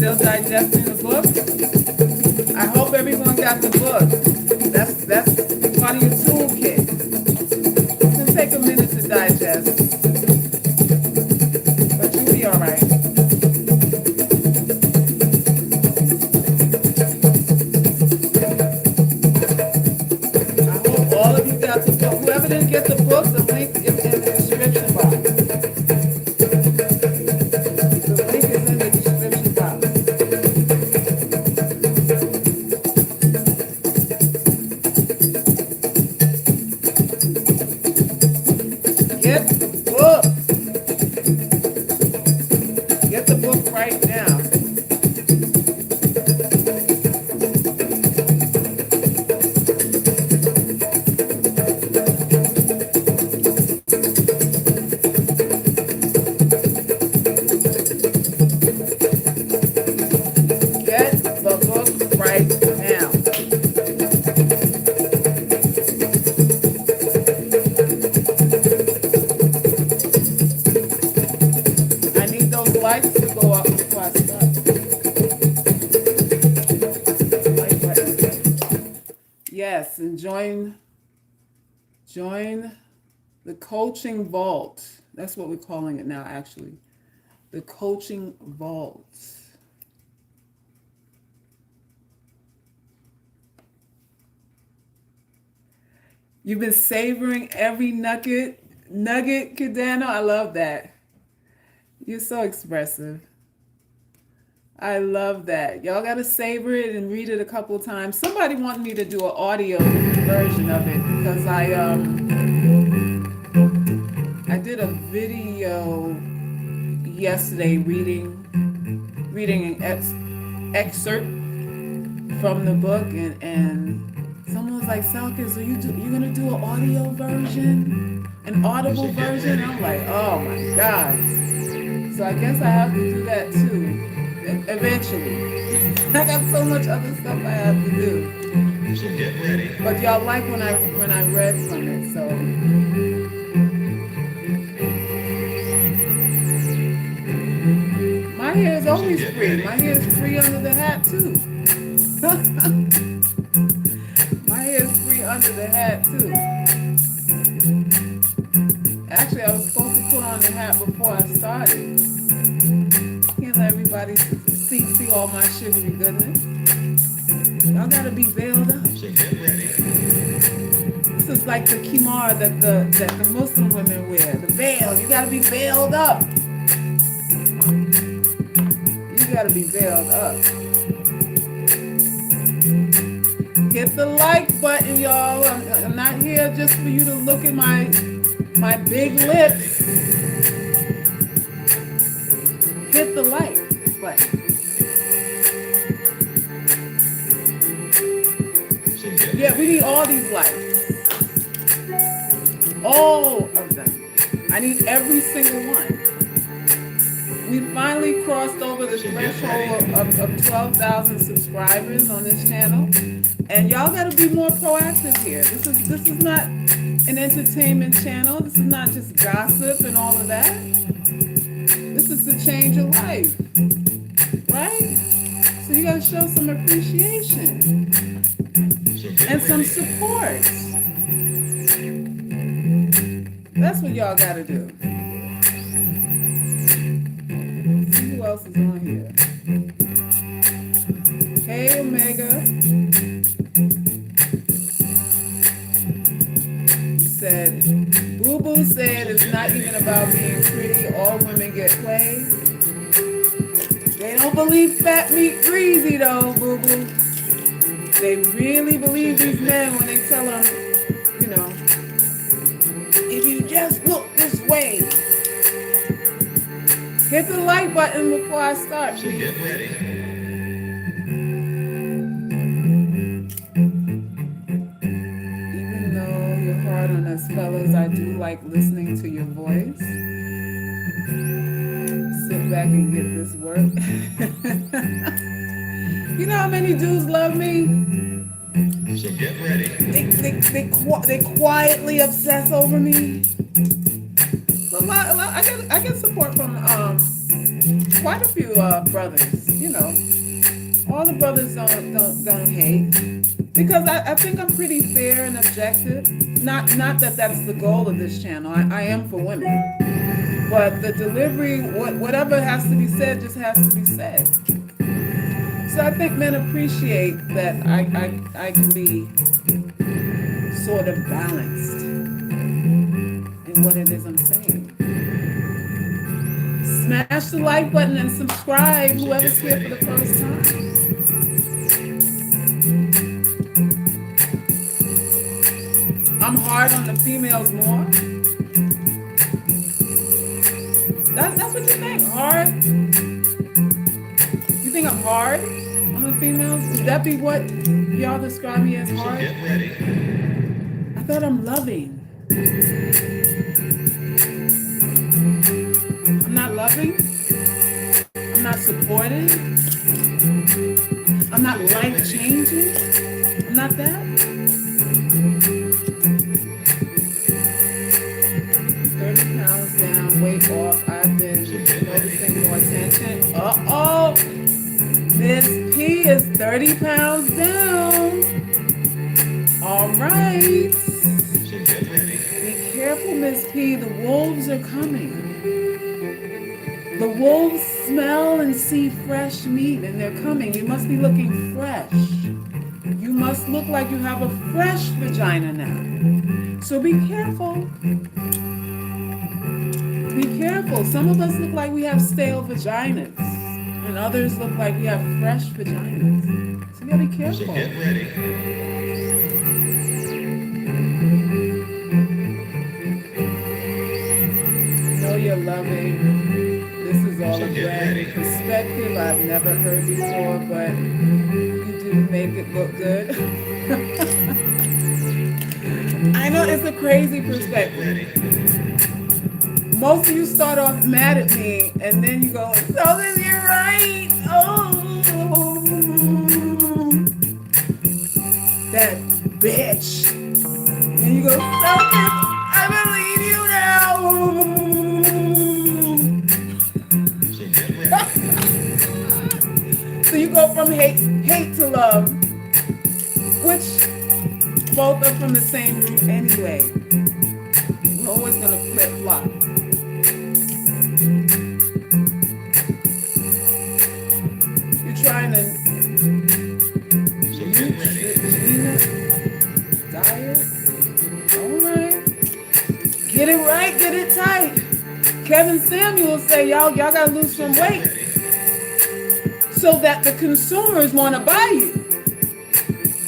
Still digesting the book? I hope everyone got the book. That's part of your toolkit. It's gonna take a minute to digest, but you'll be all right. I hope all of you got the book. Whoever didn't get the book, the link is in the description box. The link is in the description box. Get the book. Get the book right now. Get the book right now. I need those lights to go up before I start. Light button. Yes, and join the coaching vault. That's what we're calling it now, actually. The coaching vault. You've been savoring every nugget, Cadano. I love that. You're so expressive. I love that. Y'all got to savor it and read it a couple of times. Somebody wanted me to do an audio version of it because I did a video yesterday reading an excerpt from the book, and someone was like, Salkis, are you gonna do an audio version, an audible version? I'm like, oh my God. So I guess I have to do that too, eventually. I got so much other stuff I have to do. So get ready. But y'all like when I read from it, so. My hair is always free. My hair is free under the hat too. My hair is free under the hat too. Actually, I was supposed to put on the hat before I started. Can't let everybody see all my sugary goodness. Y'all gotta be veiled up. So get ready. This is like the kimar that the Muslim women wear. The veil. You gotta be veiled up. You gotta be veiled up. Hit the like button, y'all. I'm not here just for you to look at my big lips. Hit the like button. Yeah, we need all these likes. All of them. I need every single one. We finally crossed over the threshold of 12,000 subscribers on this channel, and y'all got to be more proactive here. This is not an entertainment channel. This is not just gossip and all of that. This is to change your life, right? So you got to show some appreciation and some support. That's what y'all got to do. Who else is on here? Hey, Omega. You said, Boo Boo said it's not even about being pretty. All women get played. They don't believe fat meat greasy though, Boo Boo. They really believe these men when they tell them, you know, if you just look this way. Hit the like button before I start, So please. get ready. Even though you're hard on us fellas, I do like listening to your voice. Sit back and get this work. You know how many dudes love me? So get ready. They quietly obsess over me. But I get support from quite a few brothers. You know, all the brothers don't hate, because I think I'm pretty fair and objective. Not that that's the goal of this channel. I am for women, but the delivery, whatever has to be said, just has to be said. So I think men appreciate that I can be sort of balanced in what it is I'm saying. Smash the like button and subscribe, whoever's here for the first time. I'm hard on the females more. That's what you think, hard? You think I'm hard on the females? Would that be what y'all describe me as So hard? get ready. I thought I'm loving. I'm not loving. I'm not supportive. I'm not life-changing. I'm not that. 30 pounds down, weight off. I've been noticing more attention. Uh-oh. Miss P is 30 pounds down. All right. So get ready. Be careful, Miss P. The wolves are coming. The wolves smell and see fresh meat, and they're coming. You must be looking fresh. You must look like you have a fresh vagina now. So be careful. Be careful. Some of us look like we have stale vaginas, and others look like we have fresh vaginas. So you gotta be So careful. get ready. Know you're loving. This is all a brand new perspective I've never heard before, but you do make it look good. I know it's a crazy perspective. Ready. Most of you start off mad at me, and then you go, so then you're right. Oh, that bitch. And you go, so I believe you now. So get ready. So you go from hate to love, which both are from the same root anyway. We're always gonna flip flop. You're trying to So get ready. diet. All right, get it right, get it tight. Kevin Samuel say y'all gotta lose some weight so that the consumers want to buy you.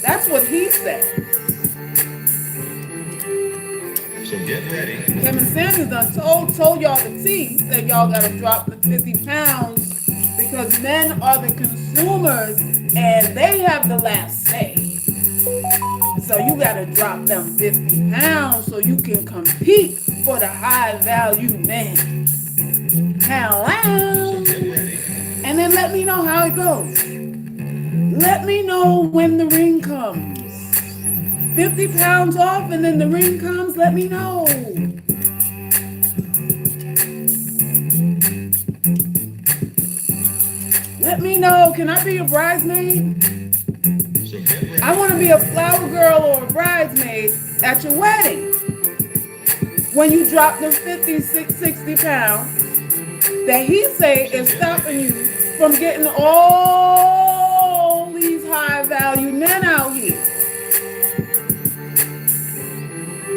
That's what he said. So get ready. Kevin Samuel done told y'all the tea. He said y'all gotta drop the 50 pounds because men are the consumers and they have the last say. So you gotta drop them 50 pounds so you can compete for the high value men. Hello. So get ready. And then let me know how it goes. Let me know when the ring comes. 50 pounds off and then the ring comes, let me know. Let me know. Can I be your bridesmaid? So get ready. I want to be a flower girl or a bridesmaid at your wedding. When you drop the 50, 60 pounds that he say is stopping you from getting all these high value men out here.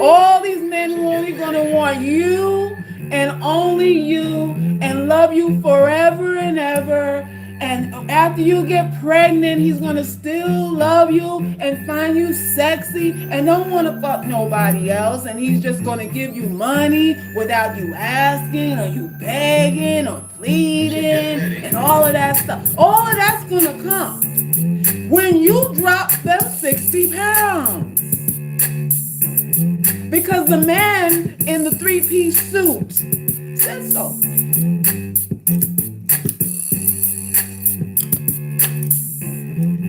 All these men who only gonna want you and only you and love you forever and ever. And after you get pregnant, he's gonna still love you and find you sexy and don't want to fuck nobody else. And he's just gonna give you money without you asking or you begging or pleading and all of that stuff. All of that's gonna come when you drop them 60 pounds. Because the man in the three-piece suit said so.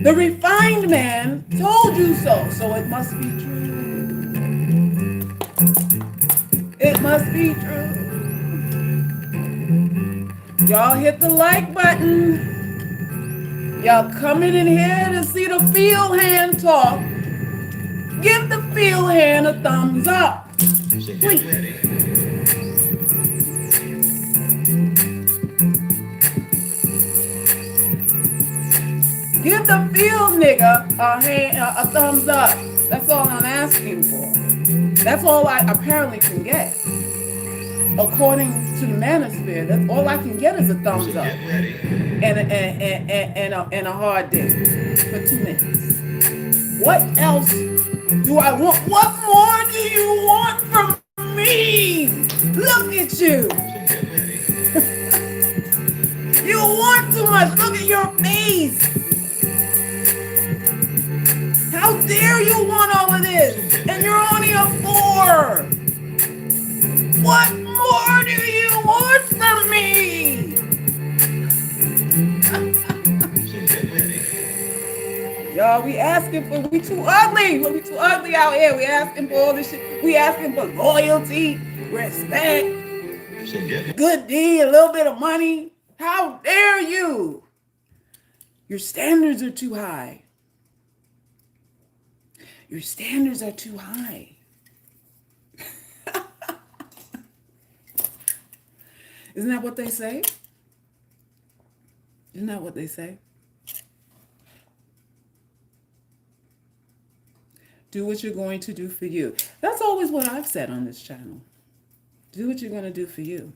The refined man told you so, so it must be true. It must be true. Y'all hit the like button. Y'all coming in here to see the field hand talk. Give the field hand a thumbs up. So get ready. Give the field nigga a thumbs up. That's all I'm asking for. That's all I apparently can get. According to the manosphere, that's all I can get is a So thumbs up get ready. and a hard dick for 2 minutes. What else do I want? What more do you want from me? Look at you. So get ready. You want too much. Look at your face. How dare you want all of this? And you're only a 4. What more do you want from me? So get ready. Y'all, we too ugly. We too ugly out here. We asking for all this shit. We asking for loyalty, respect, So get ready. good deed, a little bit of money. How dare you? Your standards are too high. Your standards are too high. Isn't that what they say? Isn't that what they say? Do what you're going to do for you. That's always what I've said on this channel. Do what you're going to do for you.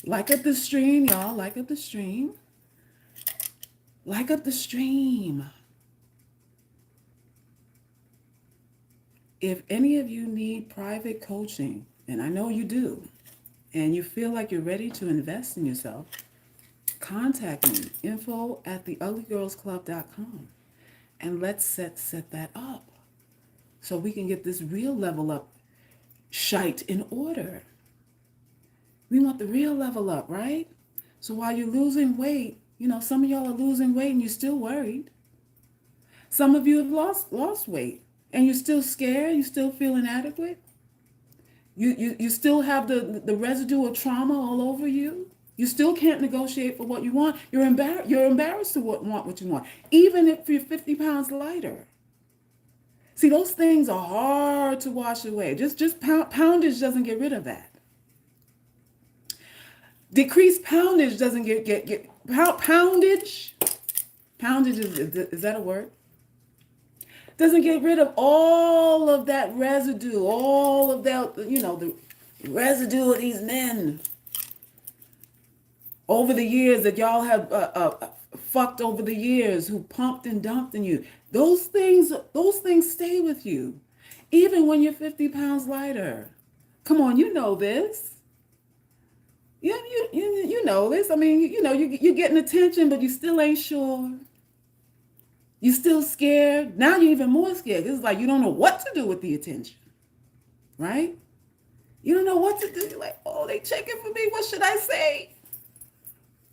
Like up the stream, y'all. Like up the stream. Like up the stream. If any of you need private coaching, and I know you do, and you feel like you're ready to invest in yourself, contact me, info@theuglygirlsclub.com, and let's set that up so we can get this real level up shite in order. We want the real level up, right? So while you're losing weight, some of y'all are losing weight and you're still worried. Some of you have lost weight and you're still scared, you still feel inadequate. You still have the residual trauma all over you. You still can't negotiate for what you want. You're embarrassed to want what you want, even if you're 50 pounds lighter. See, those things are hard to wash away. Just poundage doesn't get rid of that. Decreased poundage doesn't get poundage. Poundage is that a word? Doesn't get rid of all of that residue, all of that, the residue of these men over the years that y'all have fucked over the years, who pumped and dumped in you. Those things stay with you, even when you're 50 pounds lighter. Come on, you know this. You know this. I mean, you're getting attention, but you still ain't sure. You still scared. Now you're even more scared. It's like you don't know what to do with the attention, right? You don't know what to do. You're like, oh, they checking for me. What should I say?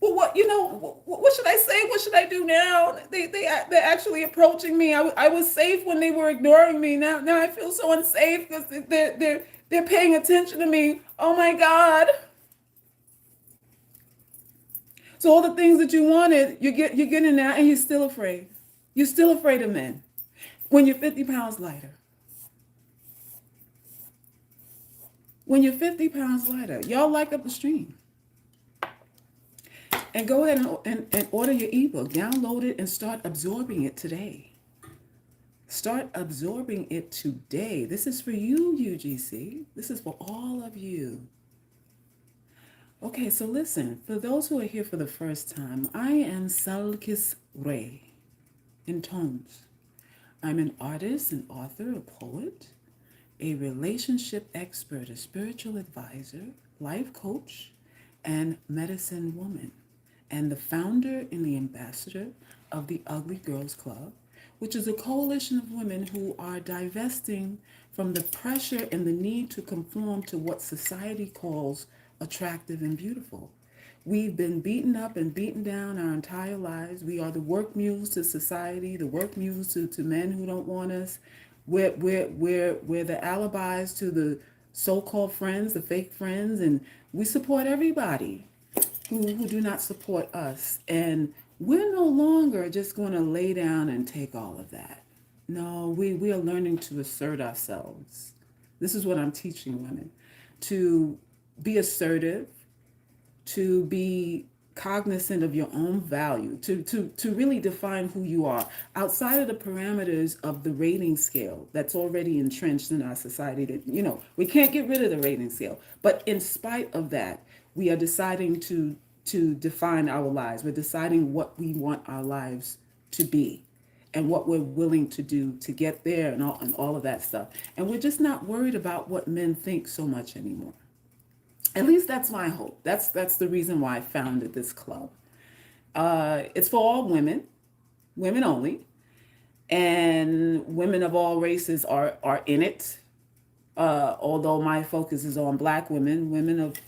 Well, what should I say? What should I do now? They're actually approaching me. I was safe when they were ignoring me. Now I feel so unsafe because they're paying attention to me. Oh my God. So all the things that you wanted, you're getting now, and you're still afraid. You're still afraid of men. When you're 50 pounds lighter. When you're 50 pounds lighter, y'all like up the stream. And go ahead and order your ebook. Download it and start absorbing it today. Start absorbing it today. This is for you, UGC. This is for all of you. Okay, so listen, for those who are here for the first time, I am Salkis Ray in tones. I'm an artist, an author, a poet, a relationship expert, a spiritual advisor, life coach, and medicine woman, and the founder and the ambassador of the Ugly Girls Club, which is a coalition of women who are divesting from the pressure and the need to conform to what society calls attractive and beautiful. We've been beaten up and beaten down our entire lives. We are the work mules to society, the work mules to men who don't want us. We're the alibis to the so-called friends, the fake friends, and we support everybody who do not support us. And we're no longer just going to lay down and take all of that. No, we are learning to assert ourselves. This is what I'm teaching women, to be assertive, to be cognizant of your own value, to really define who you are outside of the parameters of the rating scale that's already entrenched in our society. That, we can't get rid of the rating scale, but in spite of that, we are deciding to define our lives. We're deciding what we want our lives to be and what we're willing to do to get there, and all of that stuff. And we're just not worried about what men think so much anymore. At least that's my hope. That's the reason why I founded this club. It's for all women, women only, and women of all races are in it. Although my focus is on Black women, women of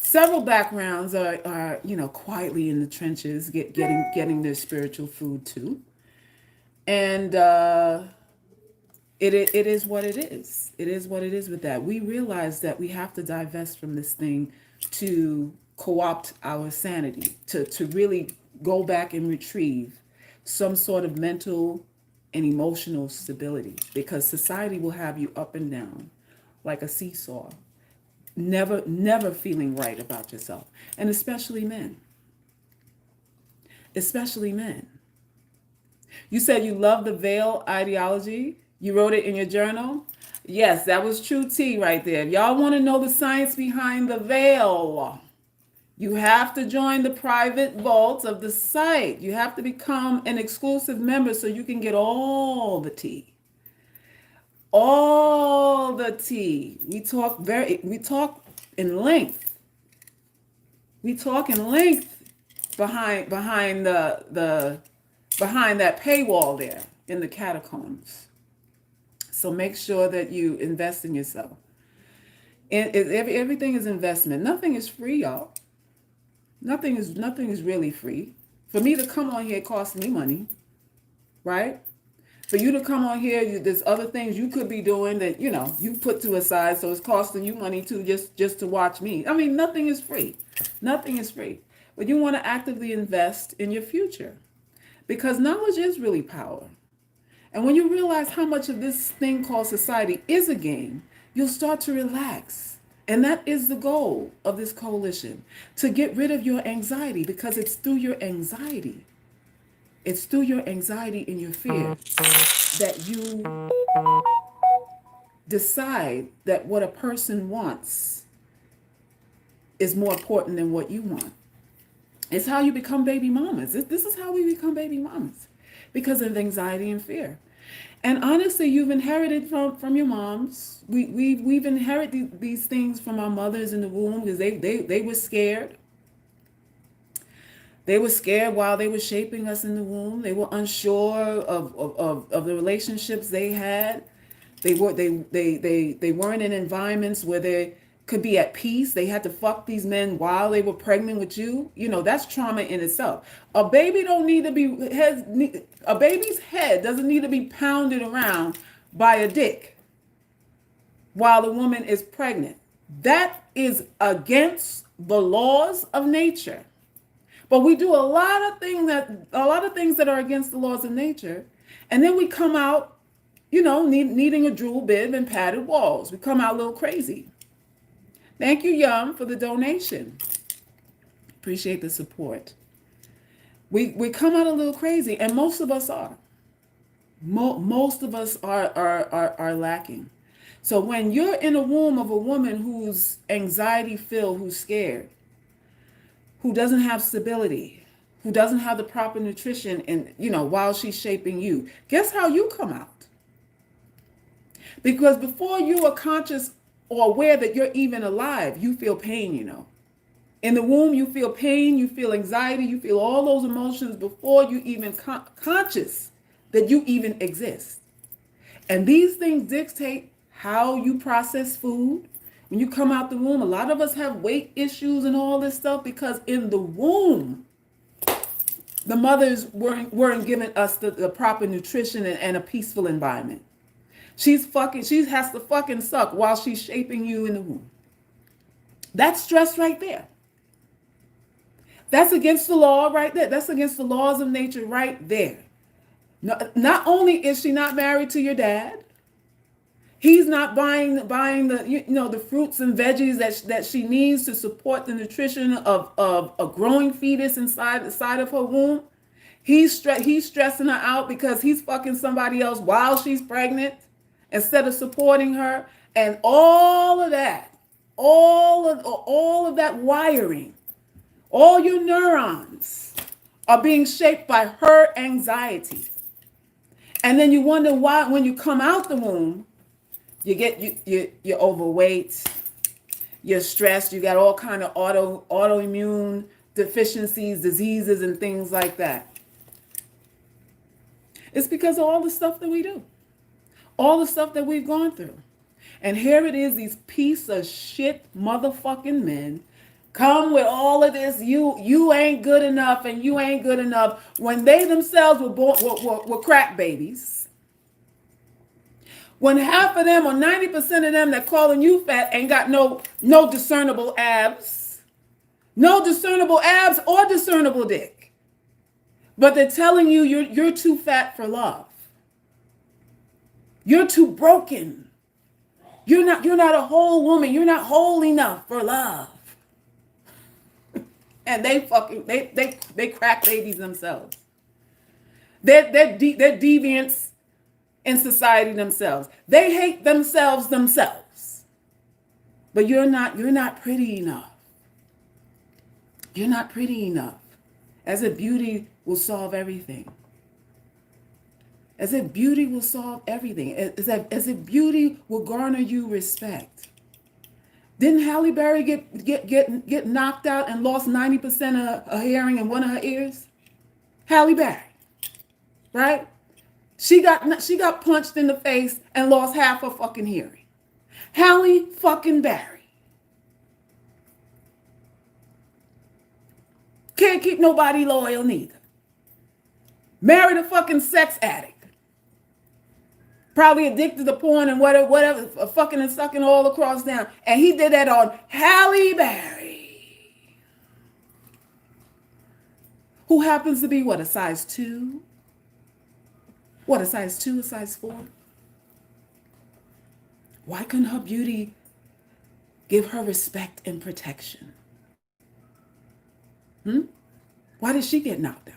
several backgrounds are quietly in the trenches, getting their spiritual food too, and it is what it is. It is what it is with that. We realize that we have to divest from this thing to co-opt our sanity, to really go back and retrieve some sort of mental and emotional stability, because society will have you up and down like a seesaw, never feeling right about yourself. And especially men. Especially men. You said you love the veil ideology. You wrote it in your journal. Yes, that was true tea right there. If y'all want to know the science behind the veil, you have to join the private vaults of the site. You have to become an exclusive member so you can get all the tea. All the tea. We talk in length. We talk in length behind the behind that paywall there in the catacombs. So make sure that you invest in yourself. And everything is investment. Nothing is free, y'all. Nothing is really free. For me to come on here, it costs me money, right? For you to come on here, there's other things you could be doing that you put to a side, so it's costing you money too, just to watch me. I mean, nothing is free. Nothing is free. But you want to actively invest in your future, because knowledge is really power. And when you realize how much of this thing called society is a game, you'll start to relax. And that is the goal of this coalition, to get rid of your anxiety, because it's through your anxiety. It's through your anxiety and your fear that you decide that what a person wants is more important than what you want. It's how you become baby mamas. This is how we become baby mamas, because of anxiety and fear. And honestly, you've inherited from your moms. We've inherited these things from our mothers in the womb, because they were scared. They were scared while they were shaping us in the womb. They were unsure of the relationships they had. They weren't in environments where they could be at peace. They had to fuck these men while they were pregnant with you. You know, that's trauma in itself. A baby don't need to be a baby's head doesn't need to be pounded around by a dick while the woman is pregnant. That is against the laws of nature. But we do a lot of things that are against the laws of nature, and then we come out, you know, needing a drool bib and padded walls. We come out a little crazy. Thank you, Yum, for the donation. Appreciate the support. We come out a little crazy, and most of us are. Most of us are lacking. So when you're in a womb of a woman who's anxiety filled, who's scared, who doesn't have stability, who doesn't have the proper nutrition, and you know, while she's shaping you, guess how you come out? Because before you are conscious or aware that you're even alive, you feel pain, you know. In the womb, you feel pain, you feel anxiety, you feel all those emotions before you even conscious that you even exist. And these things dictate how you process food. When you come out the womb, a lot of us have weight issues and all this stuff because in the womb, the mothers weren't giving us the proper nutrition and a peaceful environment. She has to fucking suck while she's shaping you in the womb. That's stress right there. That's against the law right there. That's against the laws of nature right there. Not only is she not married to your dad, he's not buying the fruits and veggies that she needs to support the nutrition of a growing fetus inside of her womb. He's stressing her out because he's fucking somebody else while she's pregnant instead of supporting her, and all of that wiring, all your neurons are being shaped by her anxiety. And then you wonder why when you come out the womb, you're overweight, you're stressed, you got all kind of autoimmune deficiencies, diseases, and things like that. It's because of all the stuff that we do, all the stuff that we've gone through. And here it is, these piece of shit motherfucking men come with all of this, you ain't good enough and you ain't good enough, when they themselves were crack babies. When half of them or 90% of them that calling you fat ain't got no discernible abs. No discernible abs or discernible dick. But they're telling you you're too fat for love. You're too broken. You're not a whole woman. You're not whole enough for love. And they crack babies themselves. They're deviants in society themselves. They hate themselves. But you're not pretty enough. You're not pretty enough. As if beauty will solve everything. As if beauty will solve everything. As if beauty will garner you respect. Didn't Halle Berry get knocked out and lost 90% of her hearing in one of her ears? Halle Berry, right? She got punched in the face and lost half her fucking hearing. Halle fucking Berry. Can't keep nobody loyal neither. Married a fucking sex addict. Probably addicted to porn and whatever, fucking and sucking all across town. And he did that on Halle Berry. Who happens to be, a size 2? What, a size 2, a size 4? Why couldn't her beauty give her respect and protection? Why did she get knocked out?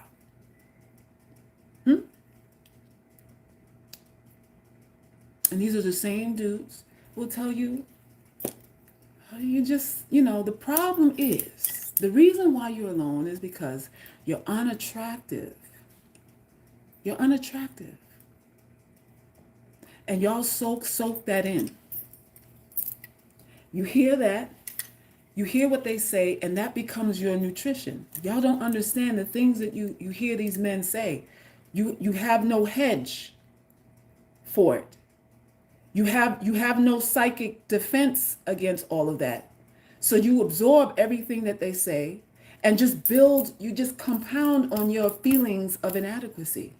And these are the same dudes who will tell you, the problem is, the reason why you're alone is because you're unattractive. You're unattractive. And y'all soak that in. You hear that. You hear what they say, and that becomes your nutrition. Y'all don't understand the things that you hear these men say. You have no hedge for it. You have no psychic defense against all of that. So you absorb everything that they say and you just compound on your feelings of inadequacy.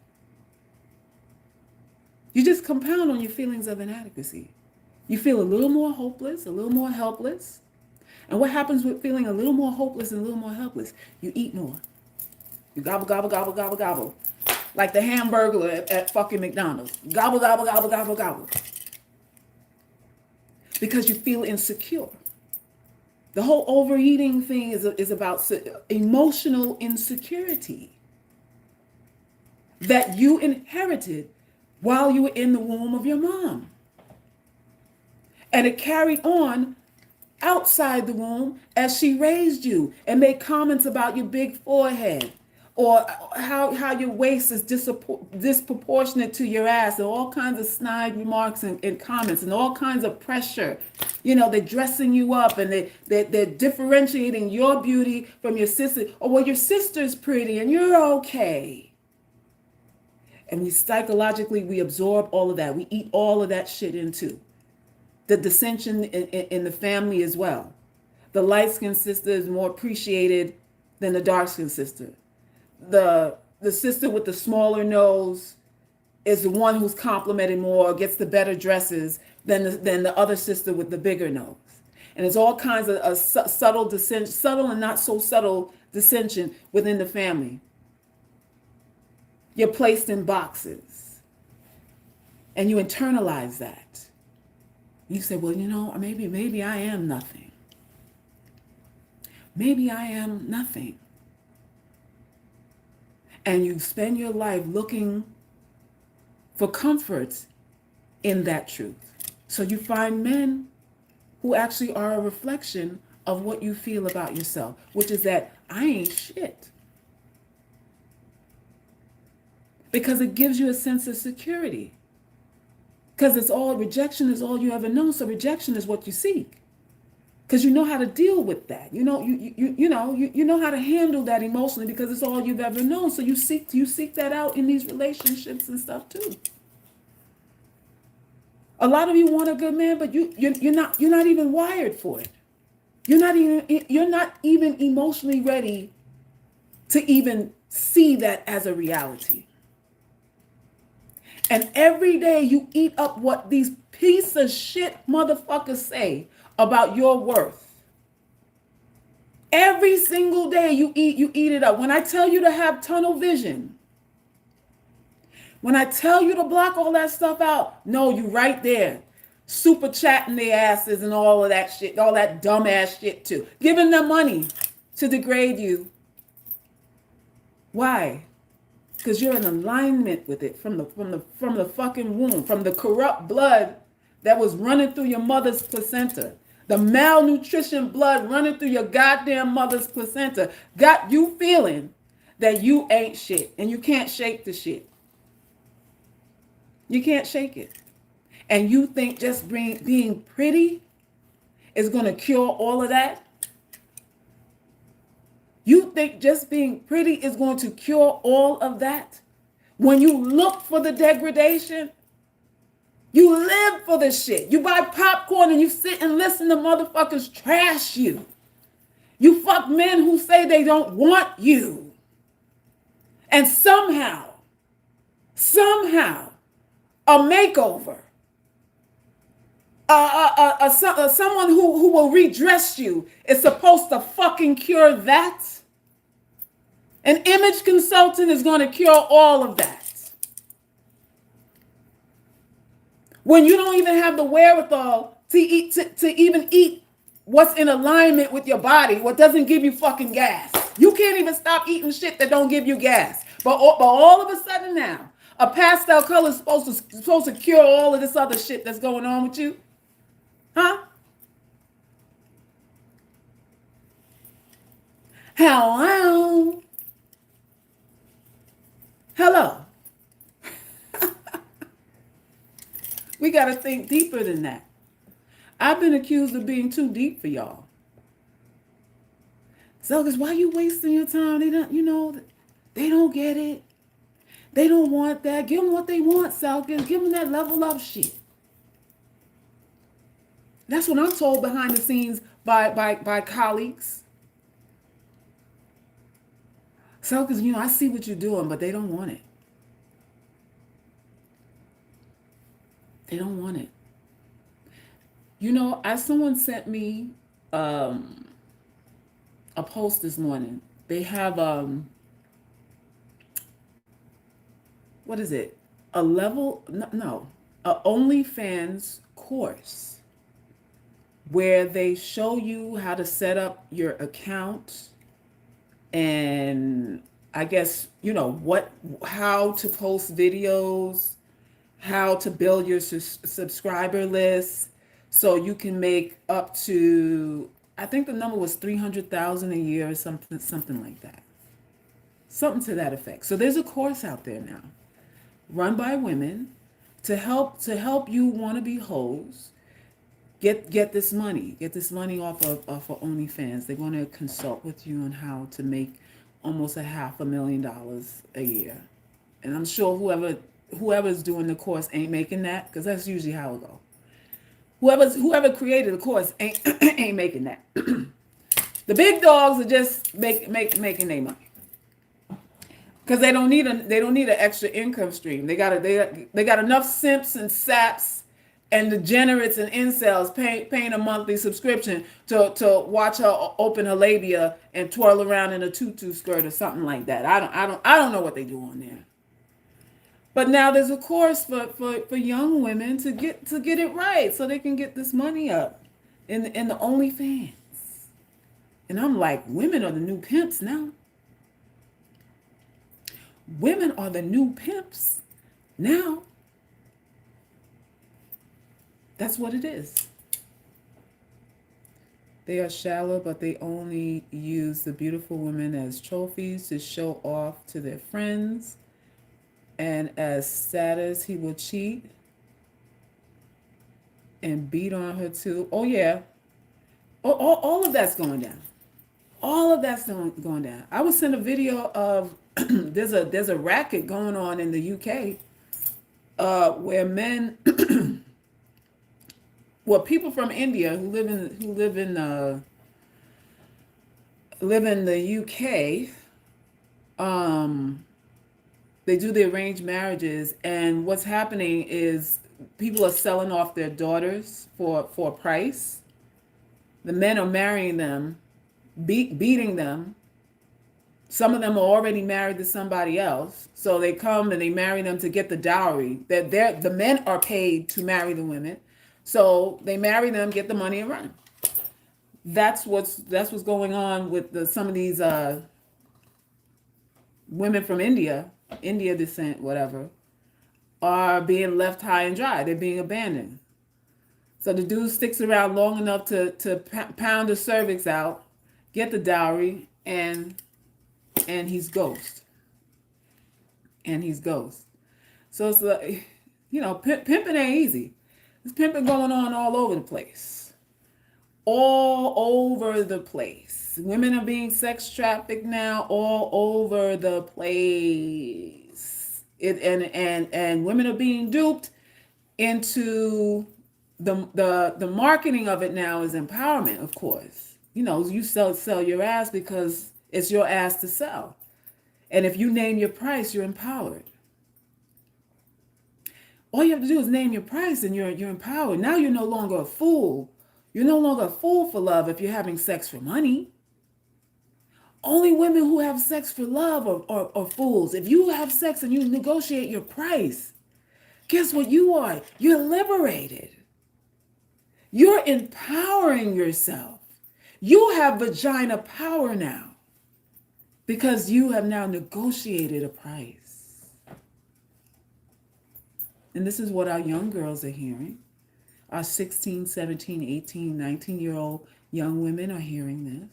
You just compound on your feelings of inadequacy. You feel a little more hopeless, a little more helpless. And what happens with feeling a little more hopeless and a little more helpless? You eat more. You gobble, gobble, gobble, gobble, gobble. Like the hamburger at fucking McDonald's. Gobble, gobble, gobble, gobble, gobble. Because you feel insecure. The whole overeating thing is about emotional insecurity that you inherited while you were in the womb of your mom. And it carried on outside the womb as she raised you and made comments about your big forehead or how your waist is disproportionate to your ass, and all kinds of snide remarks and comments and all kinds of pressure. You know, they're dressing you up and they're differentiating your beauty from your sister. Or, well, your sister's pretty and you're okay. And we absorb all of that. We eat all of that shit into the dissension in the family as well. The light-skinned sister is more appreciated than the dark-skinned sister. The sister with the smaller nose is the one who's complimented more, gets the better dresses than the other sister with the bigger nose. And there's all kinds of subtle dissension, subtle and not so subtle dissension within the family. You're placed in boxes and you internalize that. You say, well, you know, maybe I am nothing. Maybe I am nothing. And you spend your life looking for comfort in that truth. So you find men who actually are a reflection of what you feel about yourself, which is that I ain't shit. Because it gives you a sense of security. Because rejection is all you ever know. So rejection is what you seek. Because you know how to deal with that. You know how to handle that emotionally because it's all you've ever known. So you seek that out in these relationships and stuff too. A lot of you want a good man, but you're not even wired for it. You're not even emotionally ready to even see that as a reality. And every day you eat up what these piece of shit motherfuckers say about your worth. Every single day you eat it up. When I tell you to have tunnel vision, when I tell you to block all that stuff out, no, you right there. Super chatting their asses and all of that shit, all that dumbass shit too. Giving them money to degrade you. Why? Because you're in alignment with it from the fucking womb, from the corrupt blood that was running through your mother's placenta. The malnutrition blood running through your goddamn mother's placenta got you feeling that you ain't shit and you can't shake the shit. You can't shake it. And you think just being pretty is going to cure all of that? You think just being pretty is going to cure all of that? When you look for the degradation, you live for the shit. You buy popcorn and you sit and listen to motherfuckers trash you. You fuck men who say they don't want you. And somehow, a makeover, someone who will redress you is supposed to fucking cure that. An image consultant is going to cure all of that. When you don't even have the wherewithal to even eat what's in alignment with your body, what doesn't give you fucking gas. You can't even stop eating shit that don't give you gas. But all of a sudden now, a pastel color is supposed to cure all of this other shit that's going on with you? Huh? Hello? We got to think deeper than that. I've been accused of being too deep for y'all. So, because why are you wasting your time? They don't get it. They don't want that. Give them what they want, Selkins. Give them that level up shit. That's what I'm told behind the scenes by colleagues. So, because, I see what you're doing, but they don't want it. They don't want it. As someone sent me um, a post this morning, they have, what is it? A level, no, a OnlyFans course where they show you how to set up your account and I guess, how to post videos, how to build your subscriber list so you can make up to, I think the number was 300,000 a year or something like that. Something to that effect. So there's a course out there now run by women to help you want to be hoes get this money. Get this money off of OnlyFans. They're going to consult with you on how to make almost $500,000 a year. And I'm sure whoever's doing the course ain't making that, because that's usually how it go. Whoever created the course ain't making that. The big dogs are just making their money because they don't need an extra income stream. They got enough simps and saps and degenerates and incels paying a monthly subscription to watch her open her labia and twirl around in a tutu skirt or something like that. I don't know what they do on there. But now there's a course for young women to get it right so they can get this money up in the OnlyFans. And I'm like, women are the new pimps now. Women are the new pimps now. That's what it is. They are shallow, but they only use the beautiful women as trophies to show off to their friends. And as status, he will cheat and beat on her too. Oh, yeah. All of that's going down. All of that's going down. I was sent a video of there's a racket going on in the UK where men, well, people from India who live in the UK, they do the arranged marriages, and what's happening is people are selling off their daughters for a price. The men are marrying them, beating them. Some of them are already married to somebody else, so they come and they marry them to get the dowry. The men are paid to marry the women, so they marry them, get the money, and run. That's what's going on with some of these women from India descent, whatever, are being left high and dry. They're being abandoned. So the dude sticks around long enough to pound the cervix out, get the dowry, and he's ghost. And he's ghost. So it's like, pimping ain't easy. There's pimping going on all over the place. All over the place. Women are being sex trafficked now all over the place. And women are being duped into the marketing of it now is empowerment, of course. You sell your ass because it's your ass to sell. And if you name your price, you're empowered. All you have to do is name your price and you're empowered. Now you're no longer a fool. You're no longer a fool for love if you're having sex for money. Only women who have sex for love are fools. If you have sex and you negotiate your price, guess what you are? You're liberated. You're empowering yourself. You have vagina power now because you have now negotiated a price. And this is what our young girls are hearing. Our 16, 17, 18, 19-year-old young women are hearing this.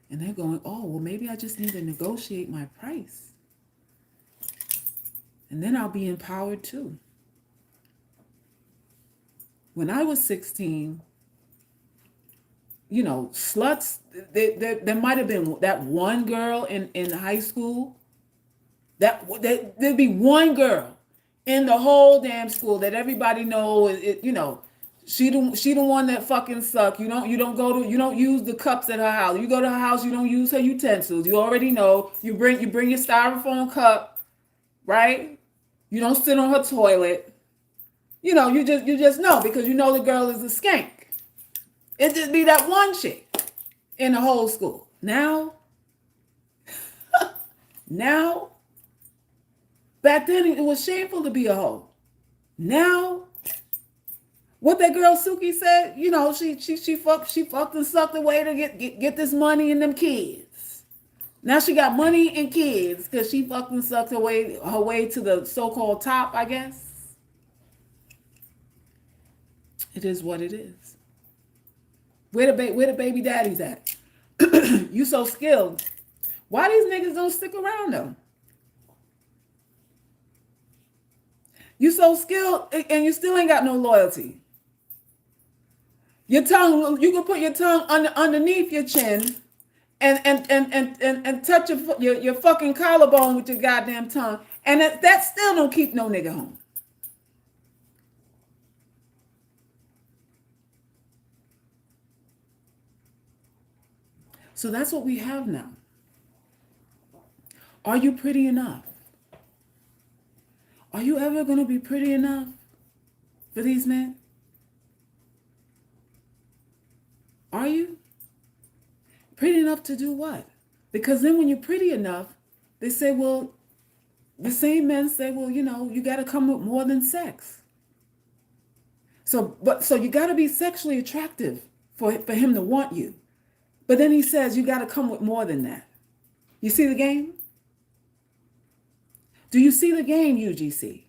And they're going, oh, well, maybe I just need to negotiate my price. And then I'll be empowered too. When I was 16, sluts, there might have been that one girl in high school. There'd be one girl in the whole damn school that everybody knows, She the one that fucking suck. You don't use the cups at her house. You go to her house, you don't use her utensils. You already know. You bring your styrofoam cup, right? You don't sit on her toilet. You just know because you know the girl is a skank. It just be that one chick in the whole school. Now, back then it was shameful to be a hoe. Now, what that girl Suki said, she fucked and sucked away to get this money and them kids. Now she got money and kids because she fucked and sucked her way to the so-called top, I guess. It is what it is. Where the baby daddies at? You so skilled. Why these niggas don't stick around though? You so skilled and you still ain't got no loyalty. Your tongue, you can put your tongue underneath your chin and touch your fucking collarbone with your goddamn tongue, and that still don't keep no nigga home. So that's what we have now. Are you pretty enough? Are you ever going to be pretty enough for these men? Are you? Pretty enough to do what? Because then when you're pretty enough, they say, well, the same men say, well, you got to come with more than sex. So you got to be sexually attractive for him to want you. But then he says you got to come with more than that. You see the game? Do you see the game, UGC?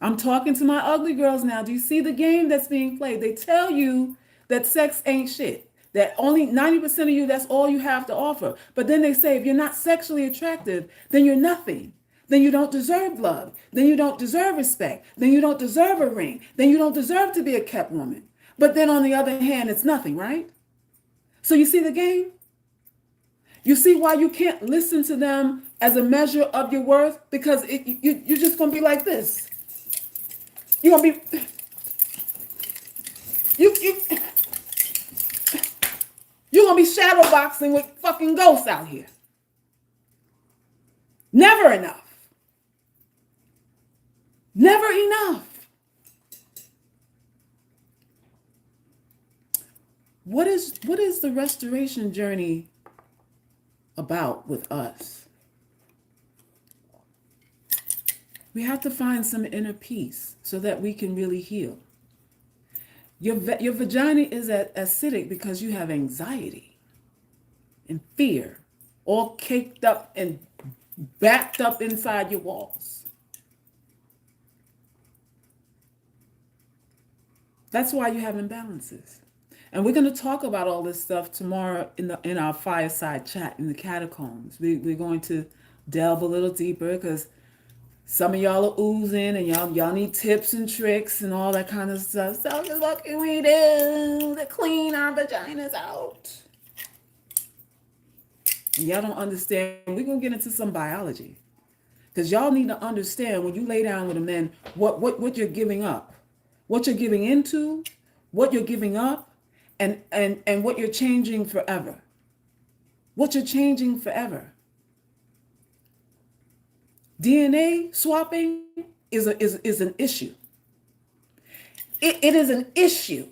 I'm talking to my ugly girls now. Do you see the game that's being played? They tell you that sex ain't shit. That only 90% of you, that's all you have to offer. But then they say if you're not sexually attractive, then you're nothing. Then you don't deserve love. Then you don't deserve respect. Then you don't deserve a ring. Then you don't deserve to be a kept woman. But then on the other hand, it's nothing, right? So you see the game? You see why you can't listen to them as a measure of your worth? Because you're just going to be like this. You're going to be... You're going to be shadow boxing with fucking ghosts out here. Never enough. Never enough. What is the restoration journey about with us? We have to find some inner peace so that we can really heal. Your vagina is acidic because you have anxiety and fear, all caked up and backed up inside your walls. That's why you have imbalances. And we're going to talk about all this stuff tomorrow in our fireside chat in the catacombs. We're going to delve a little deeper because some of y'all are oozing and y'all need tips and tricks and all that kind of stuff. So what can we do to clean our vaginas out? And y'all don't understand. We're going to get into some biology. Because y'all need to understand when you lay down with a man, what you're giving up. What you're giving into, what you're giving up, and what you're changing forever. What you're changing forever. DNA swapping is an issue. It is an issue.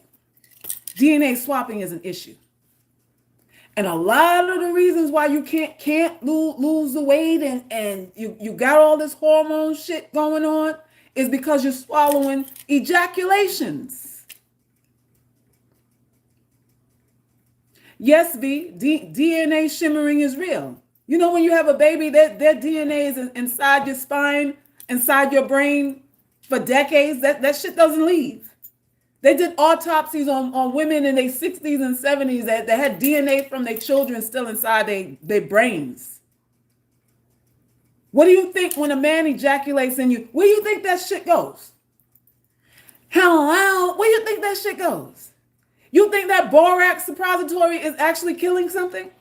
DNA swapping is an issue. And a lot of the reasons why you can't lose the weight and you got all this hormone shit going on is because you're swallowing ejaculations. Yes, DNA shimmering is real. You know when you have a baby, their DNA is inside your spine, inside your brain for decades. That shit doesn't leave. They did autopsies on women in their 60s and 70s that had DNA from their children still inside their brains. What do you think when a man ejaculates in you? Where do you think that shit goes? Hello? Where do you think that shit goes? You think that borax suppository is actually killing something?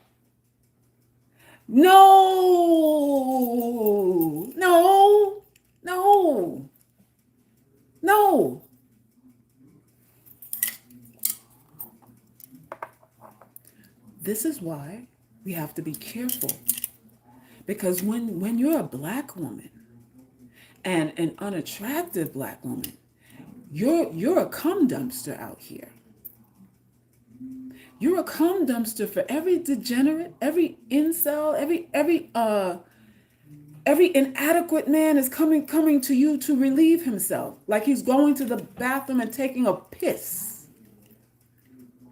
No. This is why we have to be careful. Because when you're a black woman and an unattractive black woman, you're a cum dumpster out here. You're a cum dumpster for every degenerate, every incel, every inadequate man is coming to you to relieve himself, like he's going to the bathroom and taking a piss.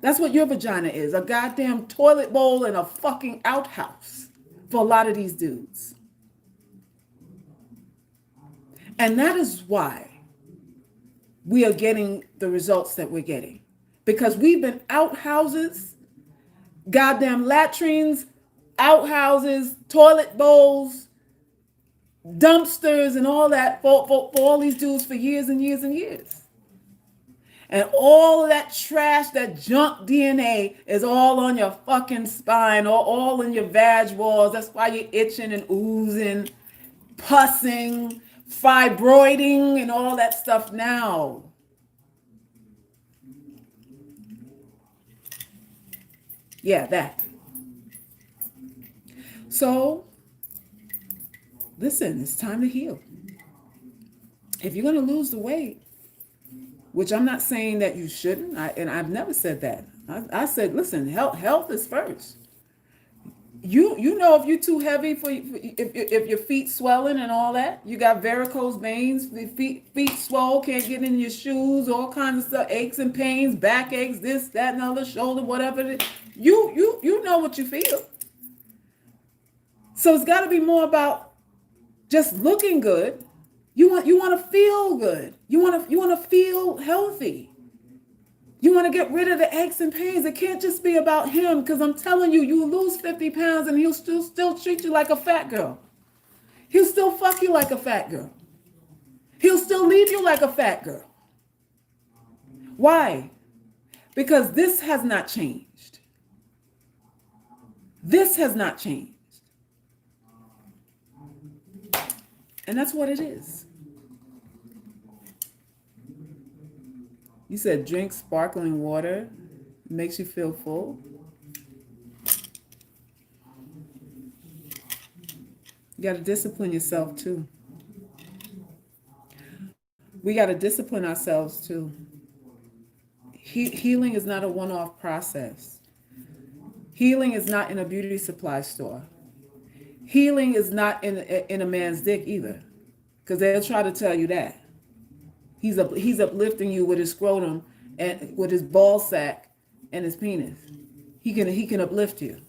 That's what your vagina is, a goddamn toilet bowl and a fucking outhouse for a lot of these dudes. And that is why we are getting the results that we're getting. Because we've been outhouses, goddamn latrines, outhouses, toilet bowls, dumpsters, and all that for all these dudes for years and years and years. And all of that trash, that junk DNA is all on your fucking spine, or all in your vag walls. That's why you're itching and oozing, pussing, fibroiding, and all that stuff now. Yeah, that. So, listen, it's time to heal. If you're going to lose the weight, which I'm not saying that you shouldn't, and I've never said that. I said, listen, health is first. You know, if you're too heavy if your feet swelling and all that, you got varicose veins, the feet swole, can't get in your shoes, all kinds of stuff, aches and pains, back aches, this, that, and other, shoulder, whatever it is. You know what you feel. So it's got to be more about just looking good. You want to feel good. You want to feel healthy. You want to get rid of the aches and pains. It can't just be about him, because I'm telling you, you lose 50 pounds and he'll still treat you like a fat girl. He'll still fuck you like a fat girl. He'll still leave you like a fat girl. Why? Because this has not changed. This has not changed. And that's what it is. You said drink sparkling water, makes you feel full. You got to discipline yourself too. We got to discipline ourselves too. Healing is not a one-off process. Healing is not in a beauty supply store. Healing is not in a man's dick either, because they'll try to tell you that. He's uplifting you with his scrotum and with his ball sack and his penis. He can uplift you.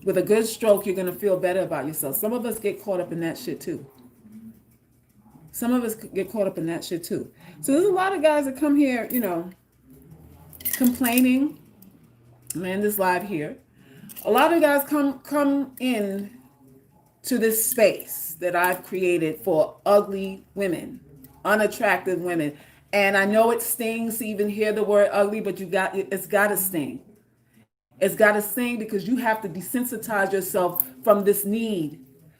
With a good stroke, you're gonna feel better about yourself. Some of us get caught up in that shit too. So there's a lot of guys that come here, complaining. Man, this live here. A lot of guys come in to this space that I've created for ugly women, unattractive women. And I know it stings to even hear the word ugly, but it's got to sting. It's got to sting, because you have to desensitize yourself from this need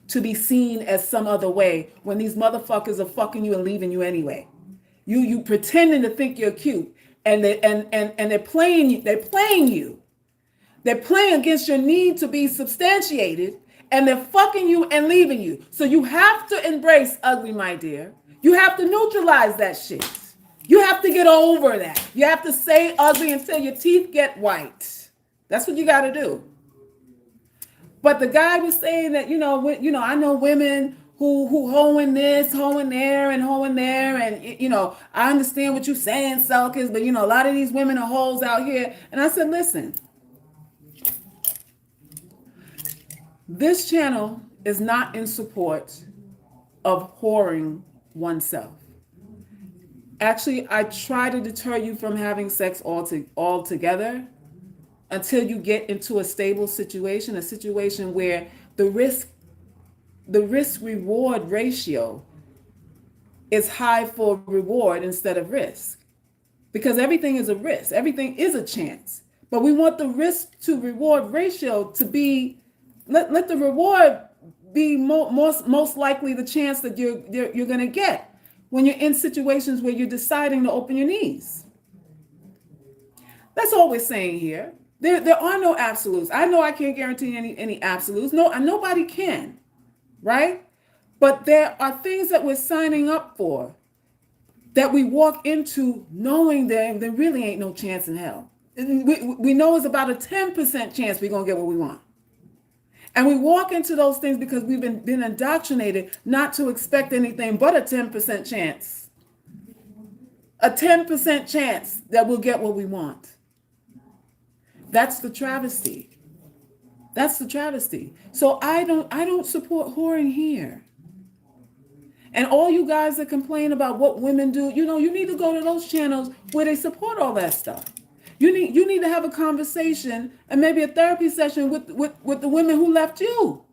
to be seen as some other way when these motherfuckers are fucking you and leaving you anyway. You pretending to think you're cute, and they're playing you. They're playing against your need to be substantiated, and they're fucking you and leaving you. So you have to embrace ugly, my dear. You have to neutralize that shit. You have to get over that. You have to say ugly until your teeth get white. That's what you got to do. But the guy was saying that, I know women who hoeing this, hoeing there, and hoeing there. And, I understand what you're saying, Selkis, but, a lot of these women are hoes out here. And I said, listen, this channel is not in support of whoring oneself. Actually, I try to deter you from having sex altogether until you get into a stable situation, a situation where the risk-reward ratio is high for reward instead of risk. Because everything is a risk. Everything is a chance. But we want the risk to reward ratio to be, let the reward be most likely the chance that you're going to get when you're in situations where you're deciding to open your knees. That's all we're saying here. There are no absolutes. I know I can't guarantee any absolutes. No, nobody can, right? But there are things that we're signing up for that we walk into knowing that there really ain't no chance in hell. We know it's about a 10% chance we're going to get what we want. And we walk into those things because we've been indoctrinated not to expect anything but a 10% chance. A 10% chance that we'll get what we want. That's the travesty. That's the travesty. So I don't support whoring here. And all you guys that complain about what women do, you need to go to those channels where they support all that stuff. You need to have a conversation and maybe a therapy session with the women who left you.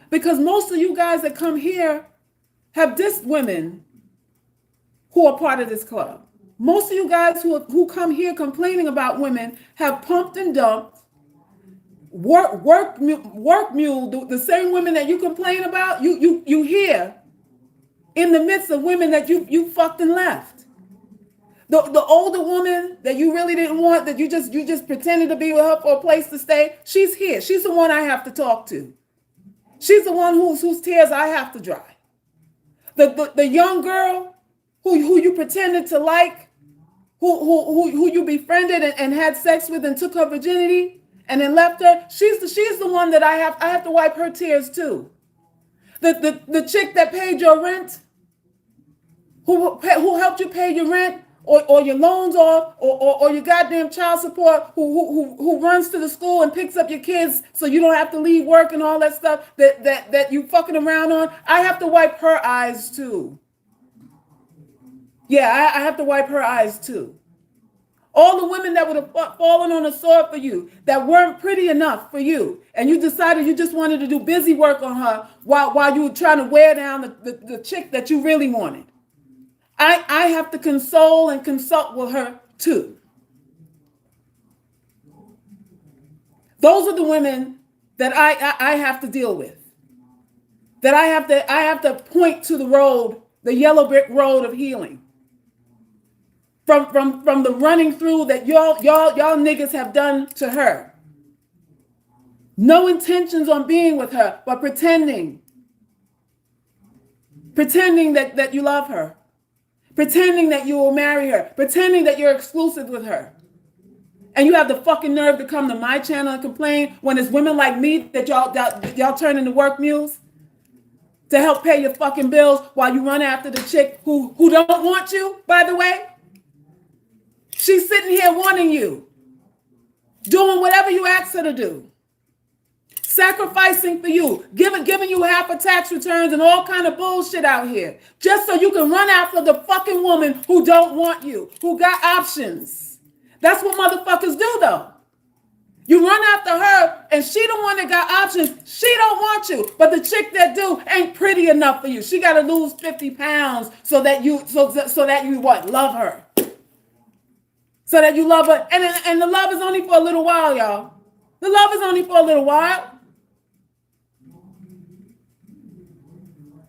Because most of you guys that come here have dissed women who are part of this club. Most of you guys who come here complaining about women have pumped and dumped, work mule, the same women that you complain about, you hear in the midst of women that you fucked and left. The older woman that you really didn't want, that you just pretended to be with her for a place to stay, she's here. She's the one I have to talk to. She's the one whose tears I have to dry. The young girl who you pretended to like, who you befriended and had sex with and took her virginity and then left her, she's the one that I have to wipe her tears too. The chick that paid your rent, who helped you pay your rent or your loans off or your goddamn child support, who runs to the school and picks up your kids so you don't have to leave work and all that stuff that you fucking around on, I have to wipe her eyes too. Yeah, I have to wipe her eyes too. All the women that would have fallen on the sword for you, that weren't pretty enough for you, and you decided you just wanted to do busy work on her while you were trying to wear down the chick that you really wanted. I have to console and consult with her too. Those are the women that I have to deal with. That I have to point to the road, the yellow brick road of healing. From the running through that y'all niggas have done to her. No intentions on being with her, but pretending that you love her. Pretending that you will marry her. Pretending that you're exclusive with her. And you have the fucking nerve to come to my channel and complain when it's women like me that y'all turn into work mules to help pay your fucking bills while you run after the chick who don't want you, by the way. She's sitting here wanting you, doing whatever you ask her to do, sacrificing for you, giving you half of tax returns and all kind of bullshit out here, just so you can run after the fucking woman who don't want you, who got options. That's what motherfuckers do, though. You run after her, and she the one that got options. She don't want you, but the chick that do ain't pretty enough for you. She got to lose 50 pounds so that you what? Love her. So that you love her. And the love is only for a little while, y'all. The love is only for a little while.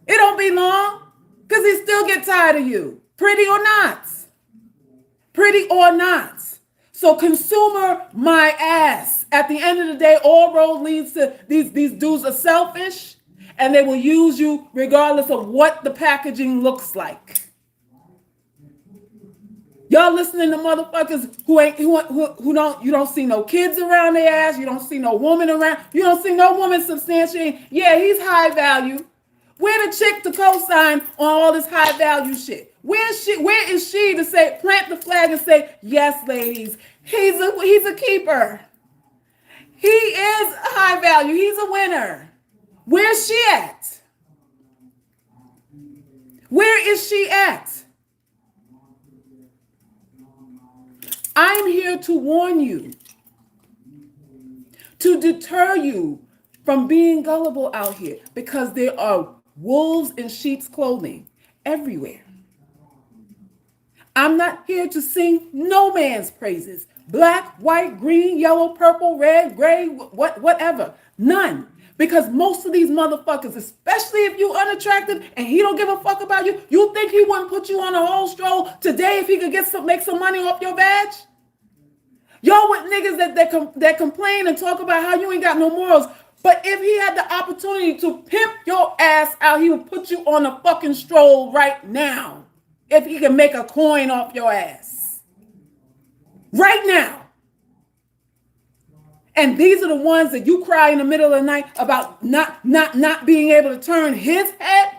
It don't be long, because he still get tired of you. Pretty or not. Pretty or not. So consumer my ass. At the end of the day, all road leads to these dudes are selfish, and they will use you regardless of what the packaging looks like. Y'all listening to motherfuckers you don't see no kids around their ass, you don't see no woman around, you don't see no woman substantiating. Yeah, he's high value. Where the chick to co-sign on all this high value shit? Where is she to say, plant the flag and say, yes, ladies, he's a keeper. He is high value. He's a winner. Where's she at? Where is she at? I'm here to warn you, to deter you from being gullible out here, because there are wolves in sheep's clothing everywhere. I'm not here to sing no man's praises. Black, white, green, yellow, purple, red, gray, whatever. None. Because most of these motherfuckers, especially if you unattractive and he don't give a fuck about you, you think he wouldn't put you on a whole stroll today if he could make some money off your badge? Y'all with niggas that complain and talk about how you ain't got no morals. But if he had the opportunity to pimp your ass out, he would put you on a fucking stroll right now. If he can make a coin off your ass. Right now. And these are the ones that you cry in the middle of the night about not being able to turn his head.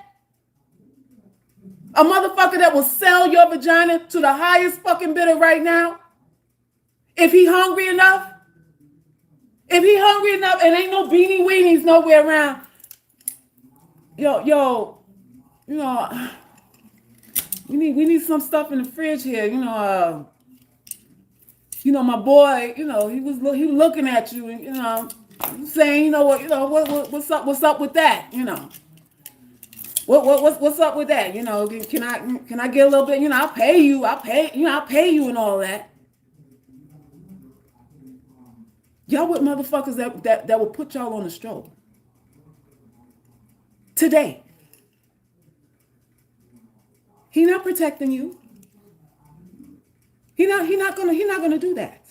A motherfucker that will sell your vagina to the highest fucking bidder right now. If he hungry enough. If he hungry enough and ain't no beanie weenies nowhere around. Yo, you know, we need some stuff in the fridge here. My boy, he was looking at you and saying, what's up with that, what's up with that, can I get a little bit, I'll pay you and all that. Y'all with motherfuckers that will put y'all on the stroke today. He not protecting you. He not gonna do that.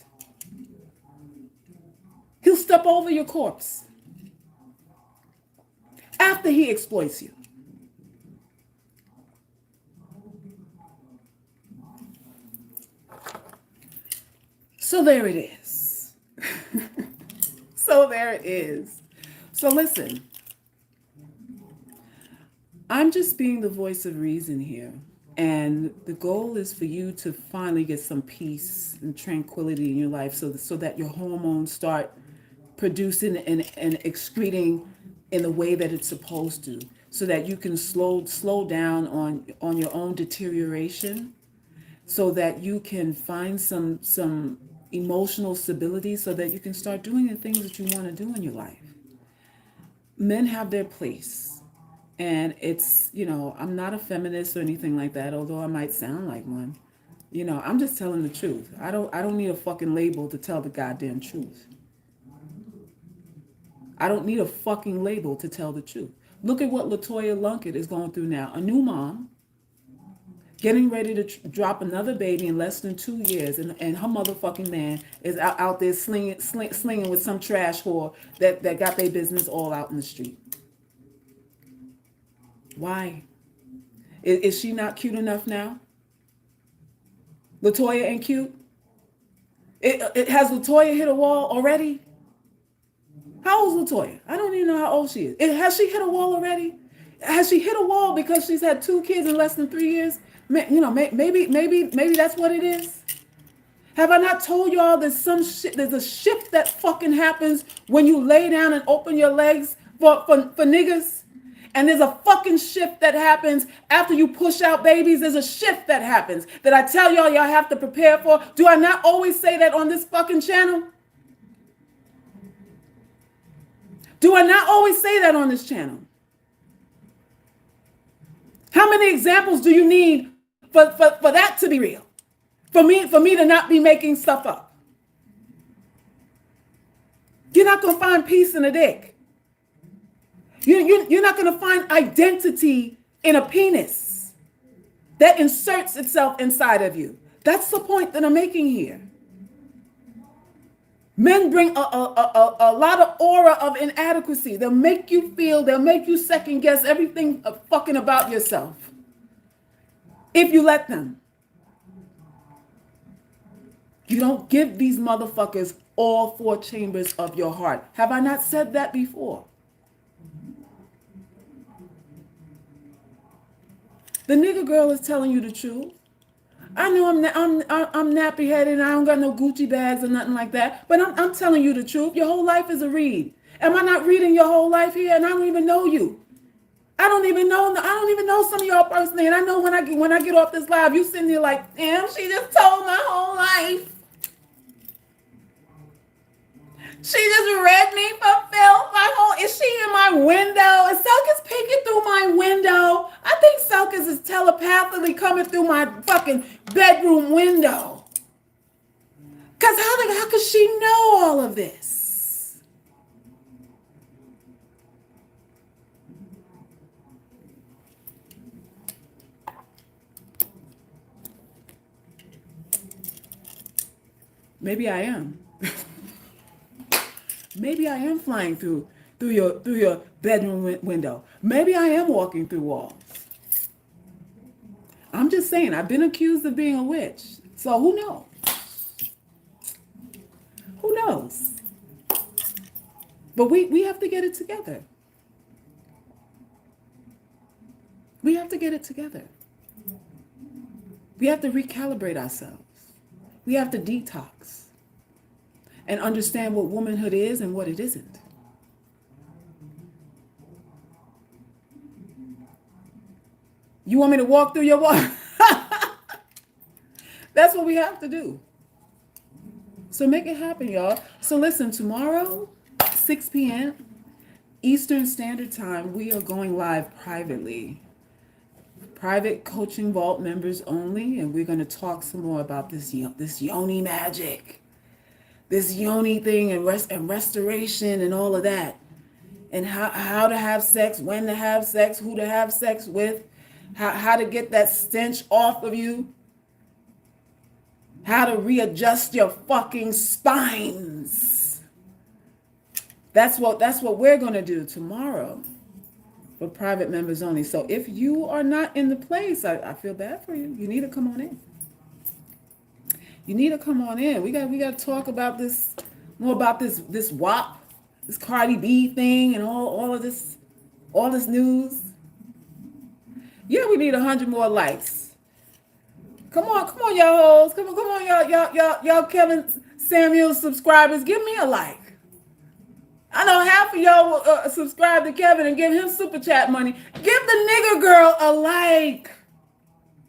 He'll step over your corpse after he exploits you. So there it is. So there it is. So listen, I'm just being the voice of reason here. And the goal is for you to finally get some peace and tranquility in your life so that your hormones start producing and excreting in the way that it's supposed to, so that you can slow down on your own deterioration, so that you can find some emotional stability, so that you can start doing the things that you want to do in your life. Men have their place. And it's, I'm not a feminist or anything like that, although I might sound like one. I'm just telling the truth. I don't need a fucking label to tell the goddamn truth. I don't need a fucking label to tell the truth. Look at what LaToya Lunkett is going through now. A new mom, getting ready to drop another baby in less than 2 years, and her motherfucking man is out there slinging with some trash whore that got their business all out in the street. Why? Is she not cute enough now? LaToya ain't cute? It has LaToya hit a wall already? How old is LaToya? I don't even know how old she is. Has she hit a wall already? Has she hit a wall because she's had 2 kids in less than 3 years? Maybe that's what it is. Have I not told y'all there's a shift that fucking happens when you lay down and open your legs for niggas? And there's a fucking shift that happens after you push out babies. There's a shift that happens that I tell y'all have to prepare for. Do I not always say that on this fucking channel? Do I not always say that on this channel? How many examples do you need for that to be real? For me to not be making stuff up? You're not going to find peace in a dick. You're not going to find identity in a penis that inserts itself inside of you. That's the point that I'm making here. Men bring a lot of aura of inadequacy. They'll make you second guess everything fucking about yourself. If you let them. You don't give these motherfuckers all 4 chambers of your heart. Have I not said that before? The nigga girl is telling you the truth. I know I'm nappy headed and I don't got no Gucci bags or nothing like that. But I'm telling you the truth. Your whole life is a read. Am I not reading your whole life here? And I don't even know you. I don't even know some of y'all personally. And I know when I get off this live, you sitting there like, damn, she just told my whole life. She just read me for filth. Is she in my window? Is Selkis peeking through my window? I think Selkis is telepathically coming through my fucking bedroom window. Because how could she know all of this? Maybe I am. Maybe I am flying through your bedroom window. Maybe I am walking through walls. I'm just saying, I've been accused of being a witch. So who knows? Who knows? But we have to get it together. We have to get it together. We have to recalibrate ourselves. We have to detox and understand what womanhood is and what it isn't. You want me to walk through your wall? That's what we have to do. So make it happen, y'all. So listen, tomorrow, 6 p.m. Eastern Standard Time, we are going live privately. Private coaching vault members only, and we're going to talk some more about this yoni magic, this yoni thing, and restoration and all of that, and how to have sex, when to have sex, who to have sex with, how to get that stench off of you, how to readjust your fucking spines. That's what we're going to do tomorrow. For private members only. So if you are not in the place, I feel bad for you. You need to come on in. You need to come on in. We got to talk about this more about this WAP, this Cardi B thing, and all of this news. Yeah, we need 100 more likes. Come on, y'all hoes. Come on, y'all Kevin Samuels subscribers. Give me a like. I know half of y'all will subscribe to Kevin and give him super chat money. Give the nigger girl a like.